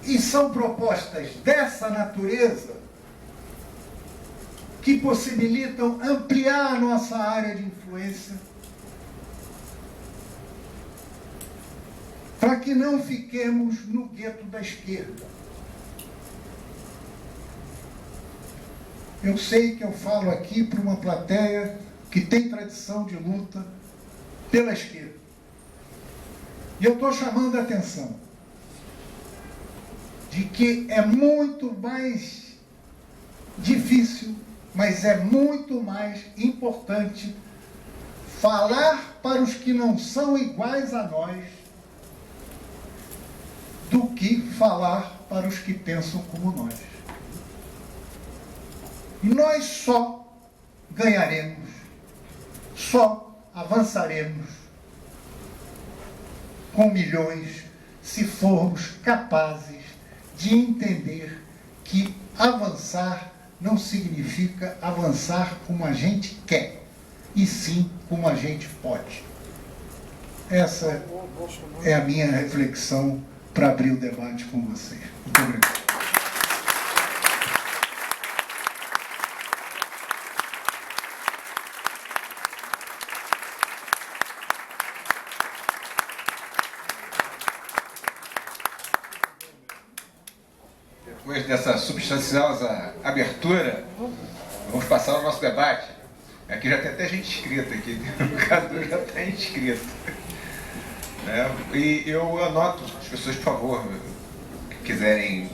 E são propostas dessa natureza que possibilitam ampliar a nossa área de influência, para que não fiquemos no gueto da esquerda. Eu sei que eu falo aqui para uma plateia que tem tradição de luta pela esquerda. E eu estou chamando a atenção de que é muito mais difícil, mas é muito mais importante falar para os que não são iguais a nós do que falar para os que pensam como nós. E nós só ganharemos, só avançaremos com milhões se formos capazes de entender que avançar não significa avançar como a gente quer, e sim como a gente pode. Essa é a minha reflexão para abrir o debate com vocês. Muito obrigado. Depois dessa substanciosa abertura, vamos passar ao nosso debate. Aqui já tem até gente inscrita aqui, o Cadu já está inscrito. E eu anoto as pessoas, por favor, que quiserem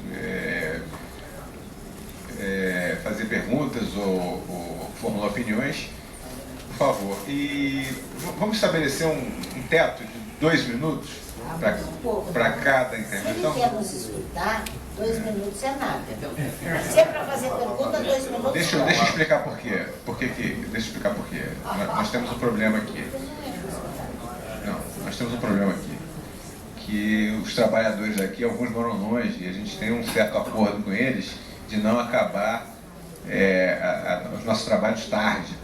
fazer perguntas ou formular opiniões, por favor. E vamos estabelecer um teto de 2 minutos para cada intervenção. Se ele quer nos escutar, 2 minutos é nada. Se é para fazer pergunta, 2 minutos Deixa eu explicar por quê. Deixa eu explicar por quê. Nós temos um problema aqui. Nós temos um problema aqui. Que os trabalhadores aqui, alguns moram longe, e a gente tem um certo acordo com eles de não acabar os nossos trabalhos tarde.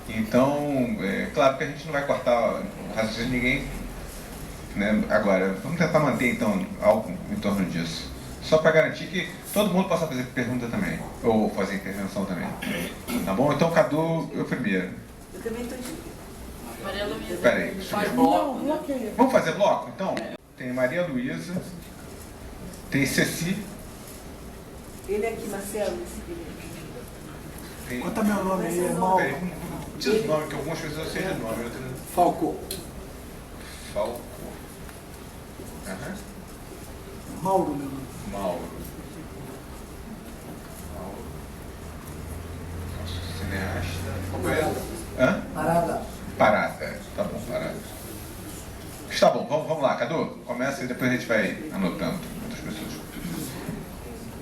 Então, claro que a gente não vai cortar o raciocínio de ninguém, né? Agora, vamos tentar manter então algo em torno disso. Só para garantir que todo mundo possa fazer pergunta também, ou fazer intervenção também. Tá bom? Então, Cadu, eu primeiro. Eu também estou inscrito. Espera aí, vamos fazer bloco, então? Tem Maria Luísa, tem Ceci. Ele aqui, Marcelo. Conta meu nome aí, irmão. Diz o nome, que algumas pessoas eu sei de nome. Falco. Falco. Aham. Mauro, meu nome. Mauro. Nosso cineasta. Hã? Parada. Parada. Tá bom, parada. Está bom, vamos lá, Cadu. Começa e depois a gente vai anotando outras pessoas.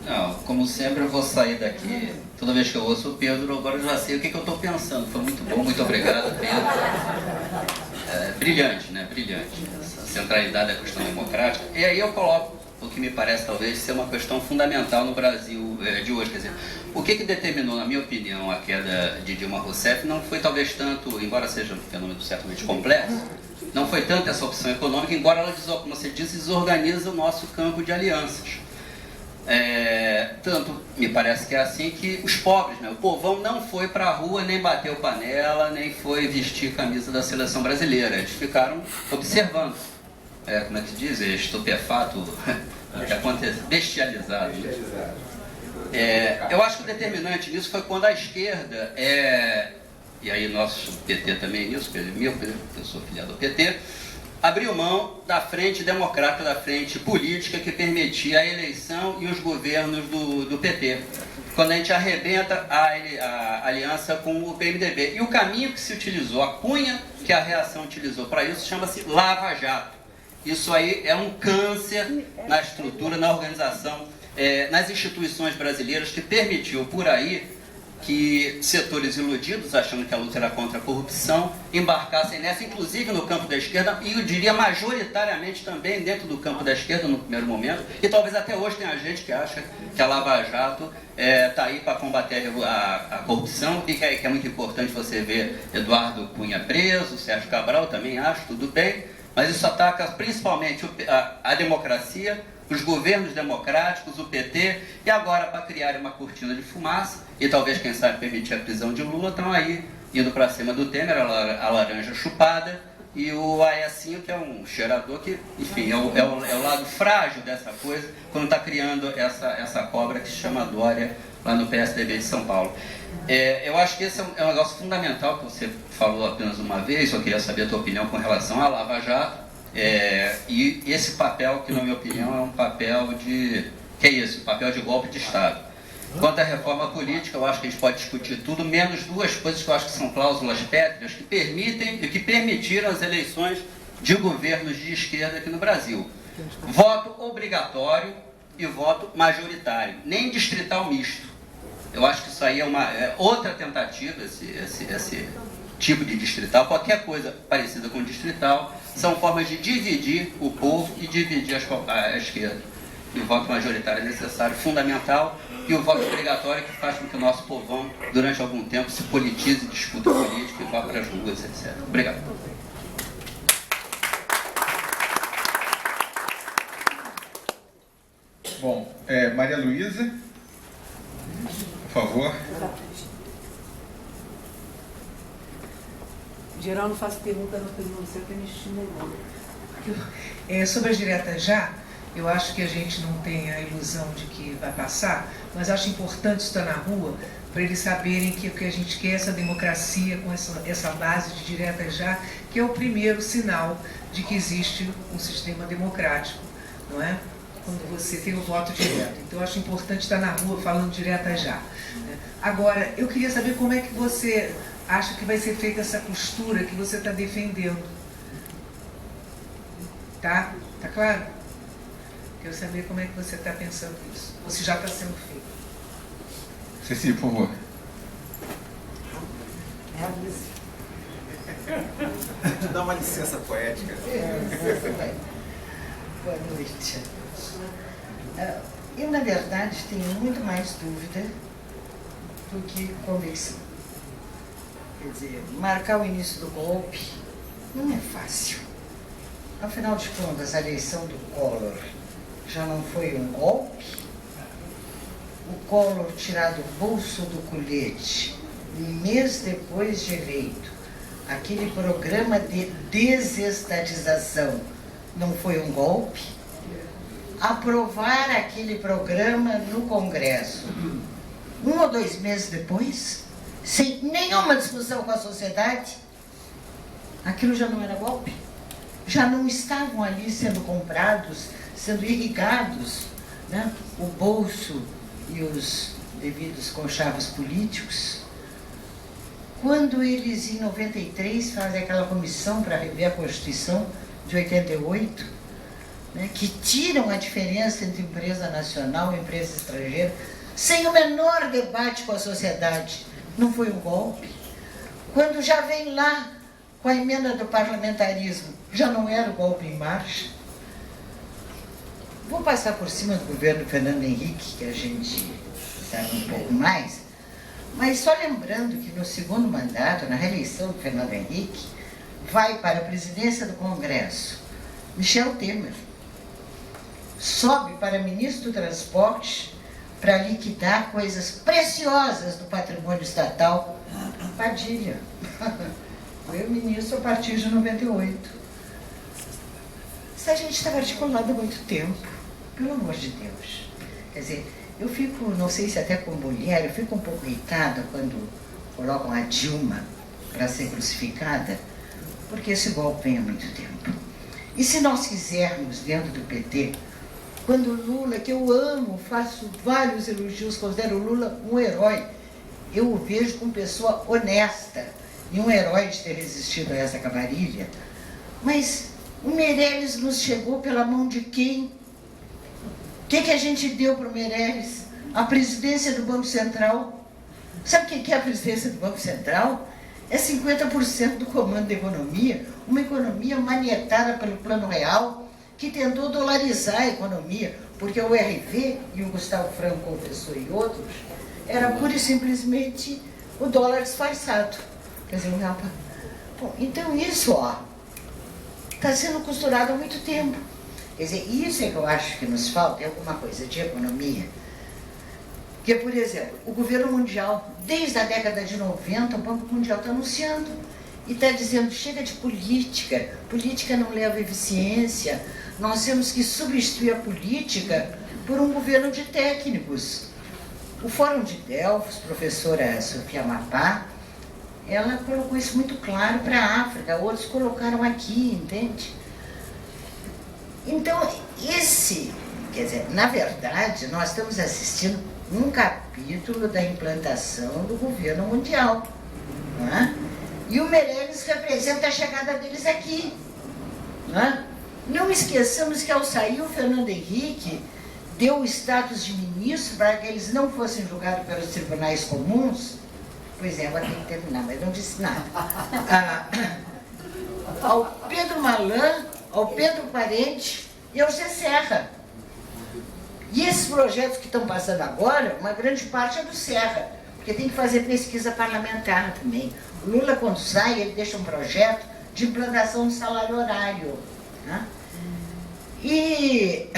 Não, como sempre eu vou sair daqui, toda vez que eu ouço o Pedro, agora eu já sei o que eu estou pensando. Foi muito bom, muito obrigado, Pedro. Brilhante, né? Brilhante. Essa centralidade da questão democrática. E aí eu coloco o que me parece talvez ser uma questão fundamental no Brasil de hoje. Quer dizer, o que determinou, na minha opinião, a queda de Dilma Rousseff não foi talvez tanto, embora seja um fenômeno certamente complexo, não foi tanto essa opção econômica, embora ela, como você disse, desorganiza o nosso campo de alianças. Tanto me parece que é assim que os pobres, né, o povão não foi para a rua, nem bateu panela, nem foi vestir camisa da seleção brasileira. Eles ficaram observando. Como é que se diz? Estupefato, o que acontece? Bestializado. Eu acho que o determinante nisso foi quando a esquerda, e aí nosso PT também nisso, eu sou filiado ao PT, abriu mão da frente democrata, da frente política que permitia a eleição e os governos do PT. Quando a gente arrebenta a aliança com o PMDB. E o caminho que se utilizou, a cunha que a reação utilizou para isso, chama-se Lava Jato. Isso aí é um câncer na estrutura, na organização nas instituições brasileiras que permitiu por aí que setores iludidos, achando que a luta era contra a corrupção, embarcassem nessa, inclusive no campo da esquerda, e eu diria majoritariamente também dentro do campo da esquerda no primeiro momento, e talvez até hoje tenha gente que acha que a Lava Jato está aí para combater a corrupção, e que é muito importante você ver Eduardo Cunha preso, Sérgio Cabral também acho, tudo bem, mas isso ataca principalmente a democracia, os governos democráticos, o PT, e agora para criar uma cortina de fumaça, e talvez, quem sabe, permitir a prisão de Lula, estão aí indo para cima do Temer, a laranja chupada, e o Aécio, que é um cheirador que, enfim, é o lado frágil dessa coisa, quando está criando essa cobra que se chama Dória, lá no PSDB de São Paulo. Eu acho que esse é um negócio fundamental que você falou apenas uma vez, eu queria saber a tua opinião com relação à Lava Jato, e esse papel, que na minha opinião é um papel de... que é isso? Papel de golpe de Estado. Quanto à reforma política, eu acho que a gente pode discutir tudo, menos duas coisas que eu acho que são cláusulas pétreas, que permitem e que permitiram as eleições de governos de esquerda aqui no Brasil. Voto obrigatório e voto majoritário, nem distrital misto. Eu acho que isso aí é outra tentativa, esse tipo de distrital, qualquer coisa parecida com distrital, são formas de dividir o povo e dividir a esquerda. E o voto majoritário é necessário, fundamental, e o voto obrigatório que faz com que o nosso povão, durante algum tempo, se politize, disputa política e vá para as ruas, etc. Obrigado. Bom, Maria Luísa, por favor. Em geral, não faço pergunta, não pergunto, você está me estimulando. Sobre as diretas já, eu acho que a gente não tem a ilusão de que vai passar, mas acho importante estar na rua para eles saberem que o que a gente quer é essa democracia com essa base de diretas já, que é o primeiro sinal de que existe um sistema democrático, não é? Quando você tem o voto direto. Então, eu acho importante estar na rua falando diretas já. Agora, eu queria saber como é que você acha que vai ser feita essa costura que você está defendendo. Tá? Tá claro? Quero saber como é que você está pensando isso. Ou se já está sendo feito. Ceci, por favor. Te dá uma licença poética. Boa noite. Eu, na verdade, tenho muito mais dúvida do que convicção. Quer dizer, marcar o início do golpe não é fácil. Afinal de contas, a eleição do Collor já não foi um golpe? O Collor tirar do bolso do colete, um mês depois de eleito, aquele programa de desestatização não foi um golpe? Aprovar aquele programa no Congresso, 1 ou 2 meses depois, sem nenhuma discussão com a sociedade, aquilo já não era golpe? Já não estavam ali sendo comprados, sendo irrigados, né, o bolso e os devidos conchavos políticos? Quando eles, em 93, fazem aquela comissão para rever a Constituição de 88, né, que tiram a diferença entre empresa nacional e empresa estrangeira, sem o menor debate com a sociedade, não foi um golpe? Quando já vem lá com a emenda do parlamentarismo, já não era o golpe em marcha? Vou passar por cima do governo Fernando Henrique, que a gente sabe um pouco mais, mas só lembrando que no segundo mandato, na reeleição do Fernando Henrique, vai para a presidência do Congresso Michel Temer, sobe para ministro do Transporte para liquidar coisas preciosas do patrimônio estatal, Padilha. Foi o ministro a partir de 98. Se a gente estava articulado há muito tempo, pelo amor de Deus. Quer dizer, eu fico, não sei se até como mulher, eu fico um pouco irritada quando colocam a Dilma para ser crucificada, porque esse golpe vem há muito tempo. E se nós quisermos, dentro do PT, quando Lula, que eu amo, faço vários elogios, considero o Lula um herói, eu o vejo como pessoa honesta e um herói de ter resistido a essa cavarilha, mas o Meirelles nos chegou pela mão de quem? que a gente deu para o Meirelles? A presidência do Banco Central. Sabe o que é a presidência do Banco Central? É 50% do comando da economia, uma economia manietada pelo Plano Real, que tentou dolarizar a economia, porque o RV, e o Gustavo Franco confessou e outros, era pura e simplesmente o dólar disfarçado. Quer dizer, um real. Bom, então isso, está sendo costurado há muito tempo. Quer dizer, isso é que eu acho que nos falta, é alguma coisa de economia. Porque, por exemplo, o governo mundial, desde a década de 90, o Banco Mundial está anunciando e está dizendo, chega de política, política não leva a eficiência, nós temos que substituir a política por um governo de técnicos. O Fórum de Delfos, professora Sofia Mapá, ela colocou isso muito claro para a África, outros colocaram aqui, entende? Então, quer dizer, na verdade, nós estamos assistindo um capítulo da implantação do governo mundial. Não é? E o Meirelles representa a chegada deles aqui. Não é? Não esqueçamos que ao sair o Fernando Henrique deu o status de ministro para que eles não fossem julgados pelos tribunais comuns. Pois é, agora tem que terminar, mas não disse nada. Ao Pedro Malan, ao Pedro Parente e ao Zé Serra. E esses projetos que estão passando agora, uma grande parte é do Serra, porque tem que fazer pesquisa parlamentar também. O Lula, quando sai, ele deixa um projeto de implantação do salário horário. Né? E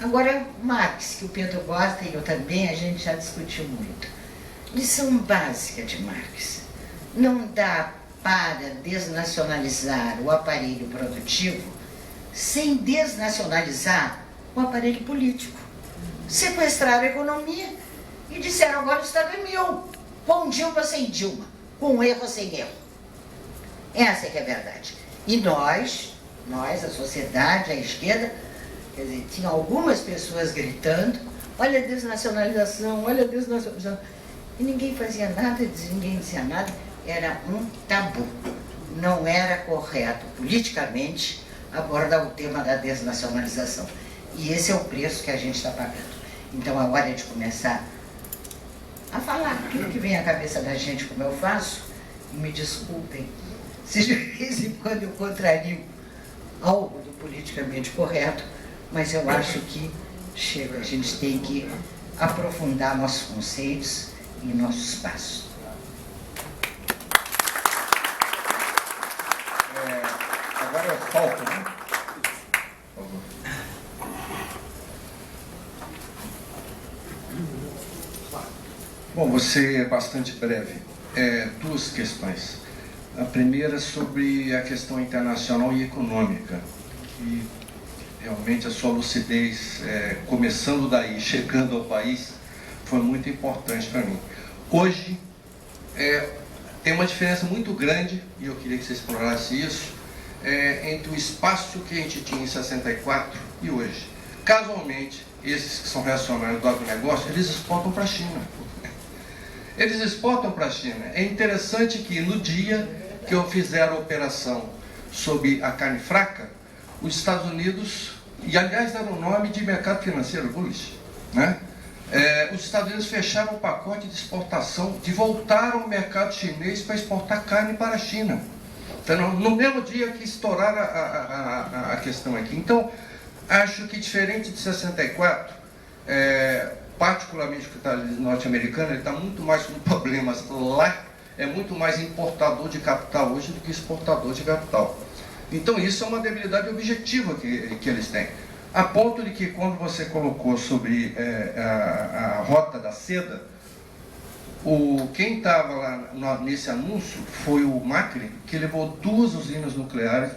agora, Marx, que o Pedro gosta e eu também, a gente já discutiu muito. Lição básica de Marx. Não dá para desnacionalizar o aparelho produtivo sem desnacionalizar o aparelho político. Sequestraram a economia e disseram agora o Estado é meu, com Dilma sem Dilma, com erro sem erro. Essa é que é a verdade. E nós, a sociedade, a esquerda, quer dizer, tinha algumas pessoas gritando, olha a desnacionalização, olha a desnacionalização. E ninguém fazia nada, ninguém dizia nada, era um tabu. Não era correto politicamente abordar o tema da desnacionalização. E esse é o preço que a gente está pagando. Então, a hora de começar a falar aquilo que vem à cabeça da gente, como eu faço, e me desculpem, se de vez em quando eu contrario algo do politicamente correto, mas eu acho que chega, a gente tem que aprofundar nossos conceitos e nossos passos. Agora é falta, né? Por favor. Bom, vou ser bastante breve. Duas questões. A primeira sobre a questão internacional e econômica. E realmente a sua lucidez, começando daí, chegando ao país, foi muito importante para mim. Hoje, tem uma diferença muito grande, e eu queria que você explorasse isso, entre o espaço que a gente tinha em 64 e hoje. Casualmente, esses que são reacionários do agronegócio, eles exportam para a China. Eles exportam para a China. É interessante que no dia que eu fizer a operação sobre a carne fraca, os Estados Unidos, e aliás era o nome de mercado financeiro, bullish, né? Os Estados Unidos fecharam o pacote de exportação, de voltar ao mercado chinês para exportar carne para a China. Então, no mesmo dia que estouraram a questão aqui. Então, acho que diferente de 64, particularmente o capitalismo norte-americano, ele está muito mais com problemas lá, é muito mais importador de capital hoje do que exportador de capital. Então isso é uma debilidade objetiva que eles têm. A ponto de que quando você colocou sobre a rota da seda, quem estava lá nesse anúncio foi o Macri, que levou 2 usinas nucleares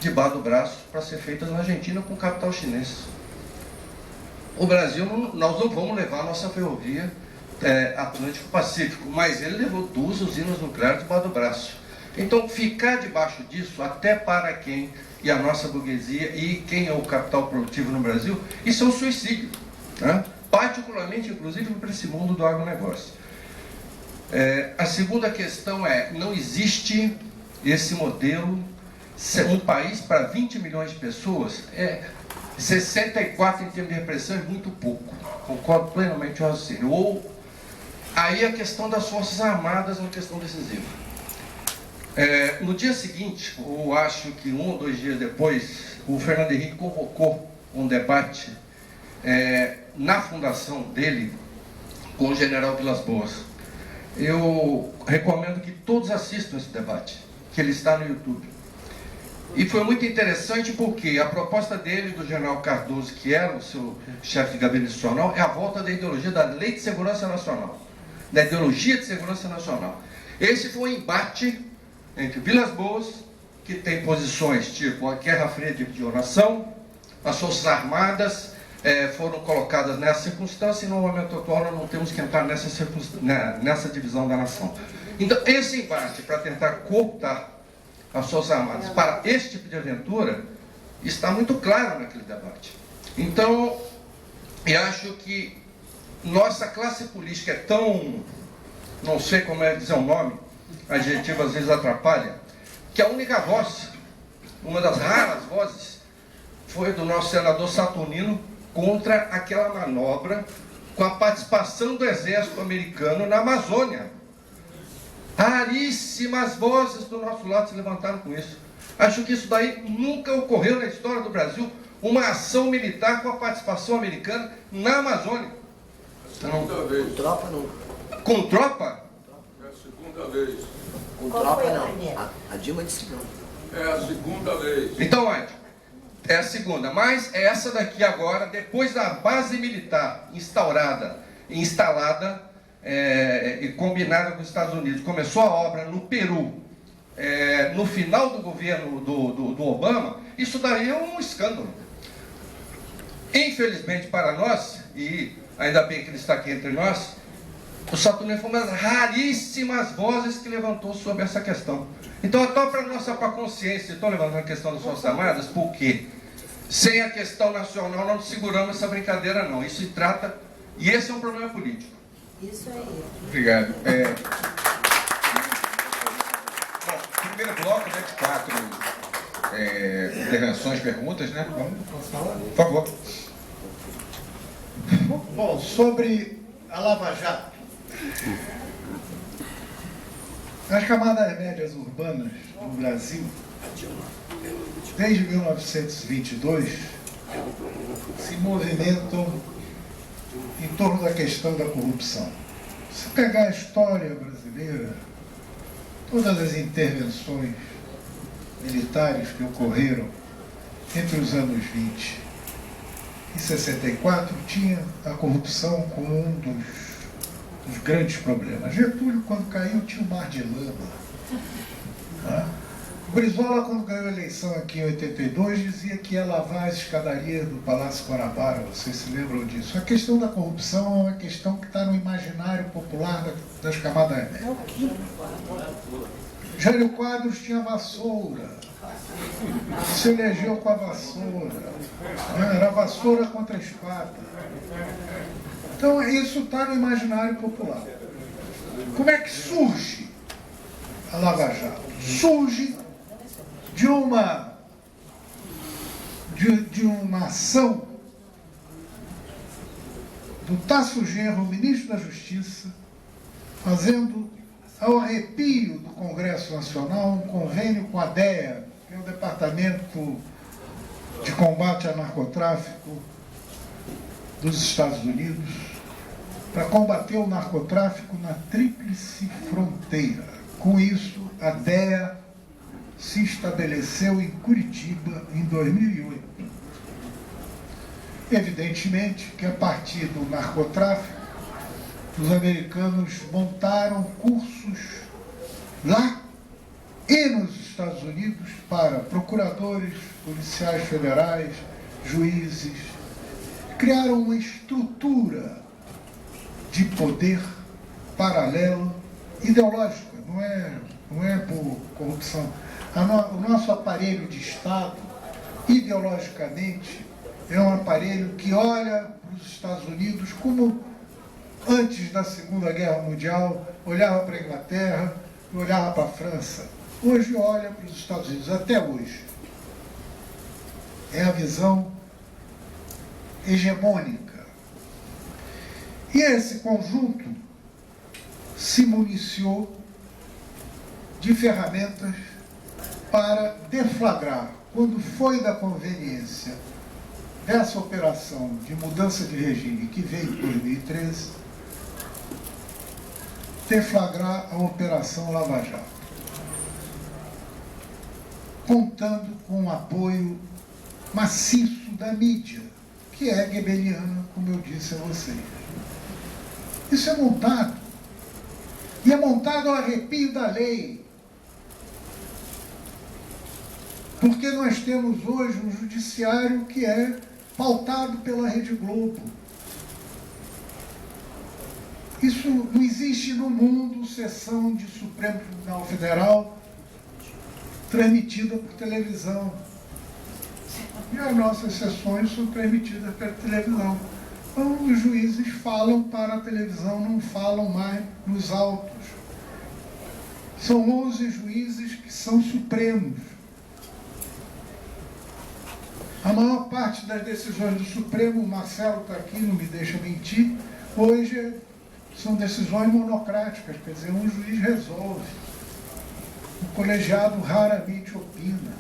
debaixo do braço para ser feitas na Argentina com capital chinês. O Brasil, nós não vamos levar a nossa ferrovia Atlântico-Pacífico, mas ele levou 2 usinas nucleares debaixo do braço. Então, ficar debaixo disso, até para quem, e a nossa burguesia, e quem é o capital produtivo no Brasil, isso é um suicídio, né? Particularmente, inclusive, para esse mundo do agronegócio. A segunda questão não existe esse modelo, um país para 20 milhões de pessoas, 64 em termos de repressão é muito pouco. Concordo plenamente com o raciocínio. Aí a questão das Forças Armadas é uma questão decisiva. No dia seguinte, ou acho que 1 ou 2 dias depois, o Fernando Henrique convocou um debate na fundação dele com o general Vilas Boas. Eu recomendo que todos assistam esse debate, que ele está no YouTube. E foi muito interessante porque a proposta dele, do general Cardoso, que era o seu chefe de gabinete institucional, é a volta da ideologia da Lei de Segurança Nacional, da ideologia de segurança nacional. Esse foi um embate entre Vilas Boas, que tem posições tipo a Guerra Fria dividiu a nação, as Forças Armadas foram colocadas nessa circunstância, e no momento atual nós não temos que entrar nessa divisão da nação. Então, esse embate para tentar cooptar as Forças Armadas para esse tipo de aventura está muito claro naquele debate. Então, eu acho que nossa classe política é tão, não sei como é dizer o nome, adjetivo às vezes atrapalha, que a única voz, uma das raras vozes, foi do nosso senador Saturnino contra aquela manobra com a participação do exército americano na Amazônia. Raríssimas vozes do nosso lado se levantaram com isso. Acho que isso daí nunca ocorreu na história do Brasil, uma ação militar com a participação americana na Amazônia. Segunda vez. Com tropa não. Com tropa? É a segunda vez. Com tropa não. A Dilma disse não. É a segunda vez. Então, Andy, é a segunda. Mas essa daqui agora, depois da base militar instalada e combinada com os Estados Unidos, começou a obra no Peru, no final do governo do Obama, isso daí é um escândalo. Infelizmente para nós, e ainda bem que ele está aqui entre nós, o Saturnino foi uma das raríssimas vozes que levantou sobre essa questão. Então, até para nossa consciência, estou levantando a questão das Forças Armadas, porque sem a questão nacional não seguramos essa brincadeira, não. Isso se trata, e esse é um problema político. Isso aí. Obrigado. Bom, primeiro bloco, né, de 4 intervenções, perguntas, né? Vamos falar? Por favor. Bom, sobre a Lava Jato. As camadas médias urbanas no Brasil, desde 1922, se movimentam em torno da questão da corrupção. Se pegar a história brasileira, todas as intervenções militares que ocorreram entre os anos 20 e 64, tinha a corrupção como um dos grandes problemas. Getúlio, quando caiu, tinha um mar de lama. Né? Brizola, quando ganhou a eleição aqui em 82, dizia que ia lavar as escadarias do Palácio Guanabara. Vocês se lembram disso? A questão da corrupção é uma questão que está no imaginário popular das camadas médias. Jânio Quadros tinha vassoura. Se elegeu com a vassoura. Era vassoura contra a espada. Então, isso está no imaginário popular. Como é que surge a Lava Jato? Surge de uma ação do Tasso Genro, ministro da Justiça, fazendo, ao arrepio do Congresso Nacional, um convênio com a DEA, que é o Departamento de Combate ao Narcotráfico dos Estados Unidos, para combater o narcotráfico na Tríplice Fronteira. Com isso, a DEA se estabeleceu em Curitiba em 2008. Evidentemente que a partir do narcotráfico, os americanos montaram cursos lá e nos Estados Unidos para procuradores, policiais federais, juízes. Criaram uma estrutura de poder paralelo, ideológica, não é por corrupção. O nosso aparelho de Estado, ideologicamente, é um aparelho que olha para os Estados Unidos como, antes da Segunda Guerra Mundial, olhava para a Inglaterra e olhava para a França. Hoje olha para os Estados Unidos, até hoje. É a visão hegemônica. E esse conjunto se municiou de ferramentas para deflagrar, quando foi da conveniência dessa operação de mudança de regime que veio em 2013, deflagrar a Operação Lava Jato, contando com o apoio maciço da mídia, que é goebbeliana, como eu disse a vocês. Isso é montado. E é montado ao arrepio da lei. Porque nós temos hoje um judiciário que é pautado pela Rede Globo. Isso não existe no mundo sessão de Supremo Tribunal Federal transmitida por televisão. E as nossas sessões são transmitidas pela televisão. Então, os juízes falam para a televisão, não falam mais nos autos. São 11 juízes que são supremos. A maior parte das decisões do Supremo, o Marcelo está aqui, não me deixa mentir, hoje são decisões monocráticas, quer dizer, um juiz resolve. O colegiado raramente opina.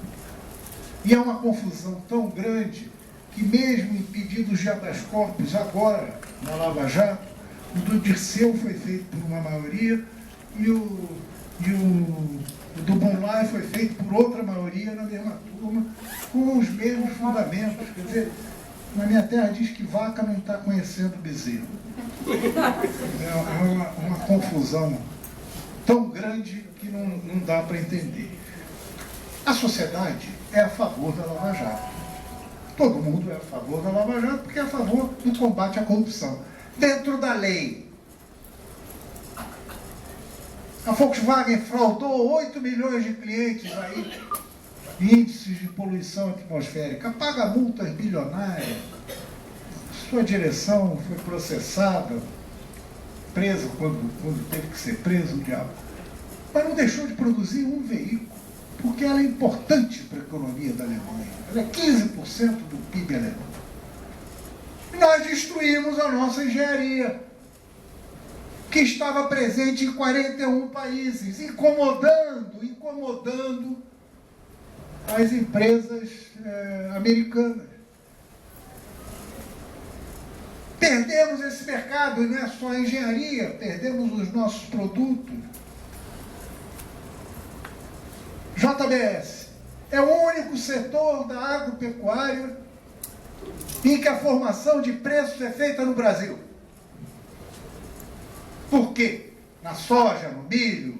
E é uma confusão tão grande que mesmo em pedidos de habeas corpus, agora, na Lava Jato, o do Dirceu foi feito por uma maioria e o do Bonlai foi feito por outra maioria na mesma turma, com os mesmos fundamentos. Quer dizer, na minha terra diz que vaca não está conhecendo bezerro. É uma confusão tão grande que não dá para entender. A sociedade é a favor da Lava Jato. Todo mundo é a favor da Lava Jato porque é a favor do combate à corrupção. Dentro da lei. A Volkswagen fraudou 8 milhões de clientes aí, índices de poluição atmosférica, paga multas bilionárias. Sua direção foi processada, presa quando teve que ser preso, o diabo. Mas não deixou de produzir um veículo, porque ela é importante para a economia da Alemanha. Ela é 15% do PIB alemão. E nós destruímos a nossa engenharia, que estava presente em 41 países, incomodando as empresas americanas. Perdemos esse mercado, e não é só a engenharia, perdemos os nossos produtos. JBS é o único setor da agropecuária em que a formação de preços é feita no Brasil. Por quê? Na soja, no milho,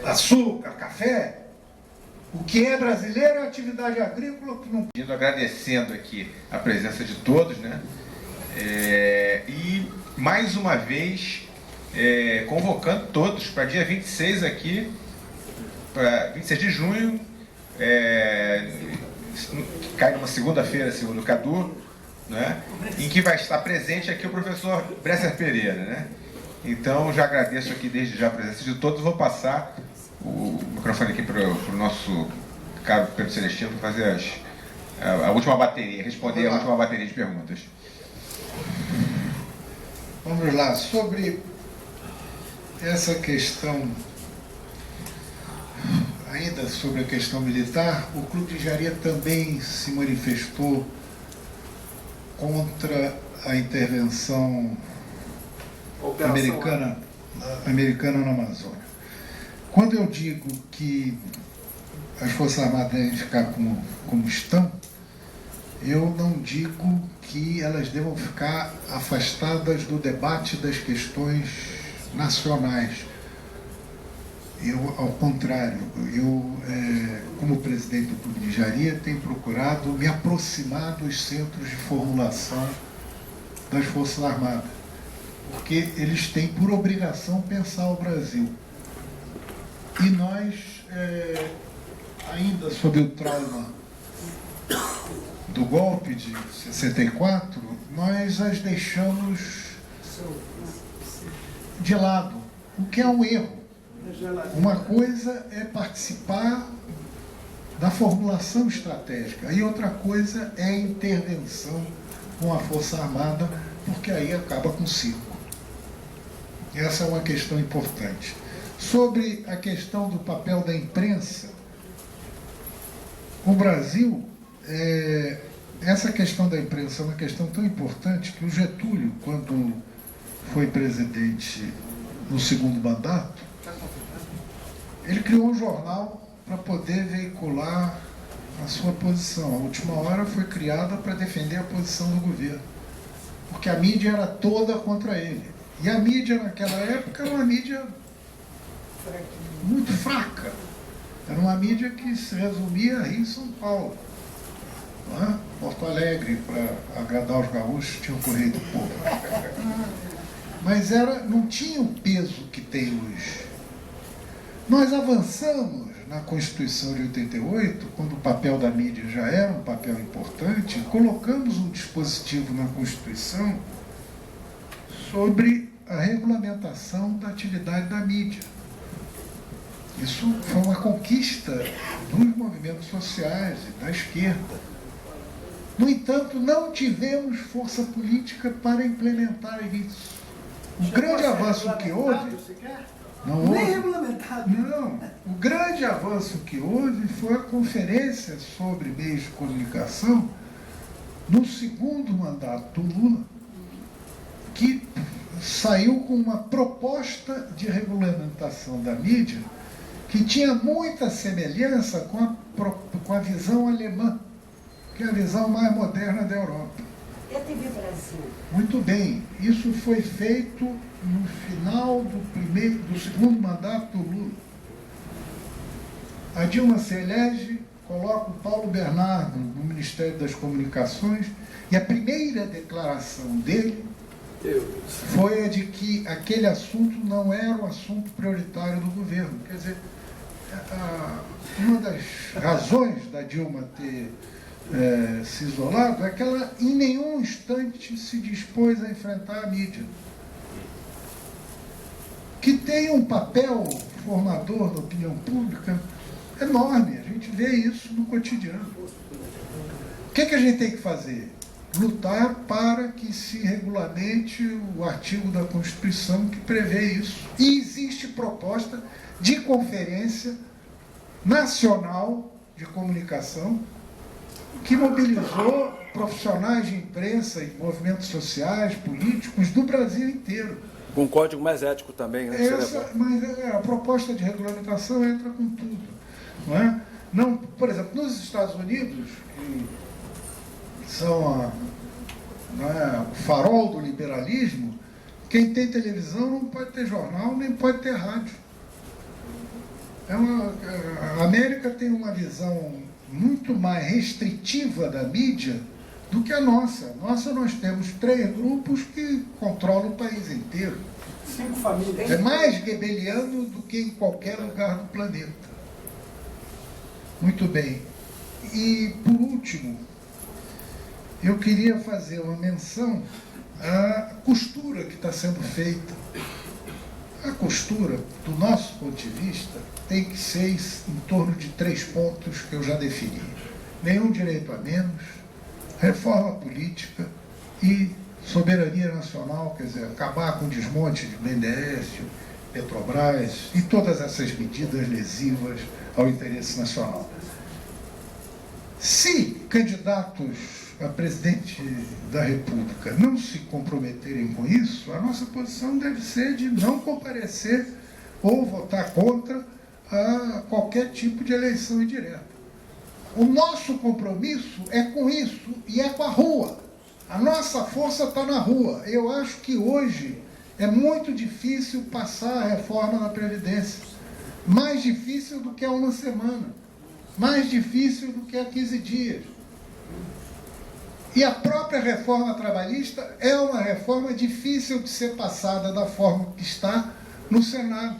açúcar, café. O que é brasileiro é atividade agrícola que não... Agradecendo aqui a presença de todos, né? E mais uma vez convocando todos para dia 26 aqui, para 26 de junho, que cai numa segunda-feira, segundo o Cadu, né? Em que vai estar presente aqui o professor Bresser Pereira, né? Então, já agradeço aqui desde já a presença de todos. Vou passar o microfone aqui para o nosso caro Pedro Celestino para fazer a última bateria, responder a última bateria de perguntas. Vamos lá, sobre essa questão, ainda sobre a questão militar, o Clube de Engenharia também se manifestou contra a intervenção americana na Amazônia. Quando eu digo que as Forças Armadas devem ficar como estão, eu não digo que elas devam ficar afastadas do debate das questões nacionais. Ao contrário, como presidente do Clube de Engenharia, tenho procurado me aproximar dos centros de formulação das Forças Armadas, porque eles têm por obrigação pensar o Brasil. E nós, ainda sob o trauma do golpe de 64, nós as deixamos de lado, o que é um erro. Uma coisa é participar da formulação estratégica. Aí outra coisa é a intervenção com a Força Armada, porque aí acaba com o ciclo. Essa é uma questão importante. Sobre a questão do papel da imprensa, o Brasil, essa questão da imprensa é uma questão tão importante que o Getúlio, quando foi presidente no segundo mandato, ele criou um jornal para poder veicular a sua posição. A Última Hora foi criada para defender a posição do governo, porque a mídia era toda contra ele. E a mídia naquela época era uma mídia muito fraca. Era uma mídia que se resumia a Rio e São Paulo. Não é? Porto Alegre, para agradar os gaúchos, tinha o Correio do Povo. Mas não tinha o peso que tem hoje. Nós avançamos na Constituição de 88, quando o papel da mídia já era um papel importante, colocamos um dispositivo na Constituição sobre a regulamentação da atividade da mídia. Isso foi uma conquista dos movimentos sociais e da esquerda. No entanto, não tivemos força política para implementar isso. O grande avanço que houve... Não houve. Nem regulamentado. Não. O grande avanço que houve foi a conferência sobre meios de comunicação no segundo mandato do Lula, que saiu com uma proposta de regulamentação da mídia que tinha muita semelhança com a visão alemã, que é a visão mais moderna da Europa. E a TV Brasil? Muito bem. Isso foi feito no final do segundo mandato do Lula. A Dilma se elege, coloca o Paulo Bernardo no Ministério das Comunicações, e a primeira declaração dele foi a de que aquele assunto não era um assunto prioritário do governo. Quer dizer, uma das razões da Dilma ter se isolado é que ela em nenhum instante se dispôs a enfrentar a mídia, que tem um papel formador da opinião pública enorme. A gente vê isso no cotidiano. O que a gente tem que fazer? Lutar para que se regulamente o artigo da Constituição que prevê isso. E existe proposta de conferência nacional de comunicação que mobilizou profissionais de imprensa e movimentos sociais, políticos do Brasil inteiro. Com um código mais ético também, né? Mas a proposta de regulamentação entra com tudo. Não é? Não, por exemplo, nos Estados Unidos, que são o farol do liberalismo, quem tem televisão não pode ter jornal, nem pode ter rádio. A América tem uma visão muito mais restritiva da mídia do que a nossa. Nós temos 3 grupos que controlam o país inteiro. 5 famílias. É mais gebeliano do que em qualquer lugar do planeta. Muito bem. E, por último, eu queria fazer uma menção à costura que está sendo feita. A costura, do nosso ponto de vista, tem que ser em torno de 3 pontos que eu já defini. Nenhum direito a menos, reforma política e soberania nacional, quer dizer, acabar com o desmonte de BNDES, Petrobras e todas essas medidas lesivas ao interesse nacional. Se candidatos a presidente da República não se comprometerem com isso, a nossa posição deve ser de não comparecer ou votar contra a qualquer tipo de eleição indireta. O nosso compromisso é com isso e é com a rua. A nossa força está na rua. Eu acho que hoje é muito difícil passar a reforma da Previdência. Mais difícil do que há uma semana. Mais difícil do que há 15 dias. E a própria reforma trabalhista é uma reforma difícil de ser passada da forma que está no Senado.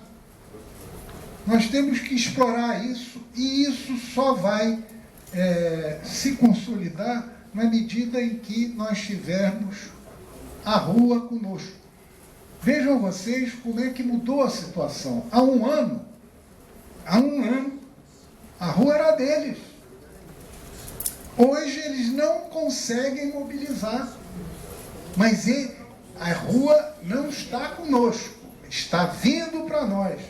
Nós temos que explorar isso, e isso só vai se consolidar na medida em que nós tivermos a rua conosco. Vejam vocês como é que mudou a situação. Há um ano, a rua era deles. Hoje eles não conseguem mobilizar, mas a rua não está conosco, está vindo para nós.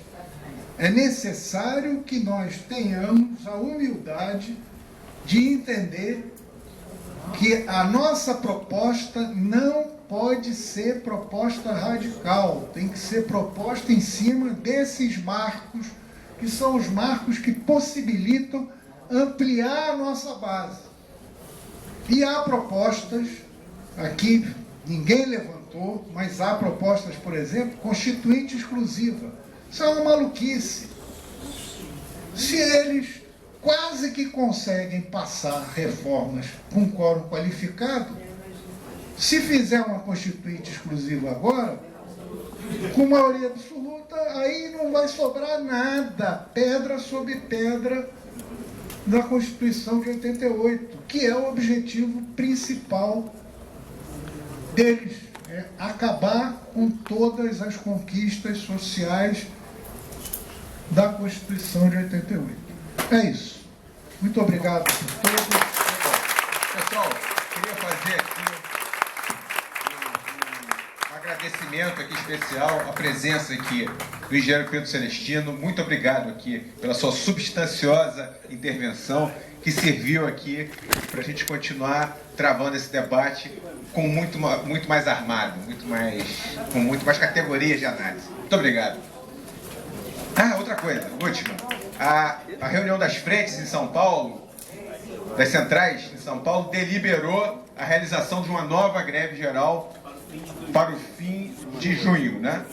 É necessário que nós tenhamos a humildade de entender que a nossa proposta não pode ser proposta radical, tem que ser proposta em cima desses marcos, que são os marcos que possibilitam ampliar a nossa base. E há propostas, aqui ninguém levantou, mas há propostas, por exemplo, constituinte exclusiva. Isso é uma maluquice. Se eles quase que conseguem passar reformas com quórum qualificado, se fizer uma constituinte exclusiva agora, com maioria absoluta, aí não vai sobrar nada, pedra sobre pedra da Constituição de 88, que é o objetivo principal deles, é acabar com todas as conquistas sociais da Constituição de 88. É isso. Muito obrigado por todos. Pessoal, queria fazer aqui um agradecimento aqui especial à presença aqui do engenheiro Pedro Celestino. Muito obrigado aqui pela sua substanciosa intervenção, que serviu aqui para a gente continuar travando esse debate com muito mais armado, com muito mais categorias de análise. Muito obrigado. Ah, outra coisa, última. A reunião das frentes em São Paulo, das centrais em São Paulo, deliberou a realização de uma nova greve geral para o fim de junho, né?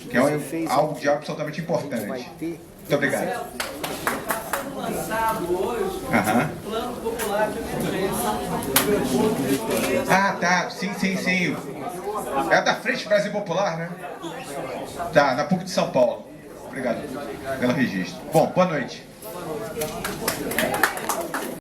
Que é algo de absolutamente importante. Muito obrigado. Lançado hoje o Plano Popular de Emergência. Ah, tá. Sim. É da Frente Brasil Popular, né? Tá, na PUC de São Paulo. Obrigado pelo registro. Bom, boa noite.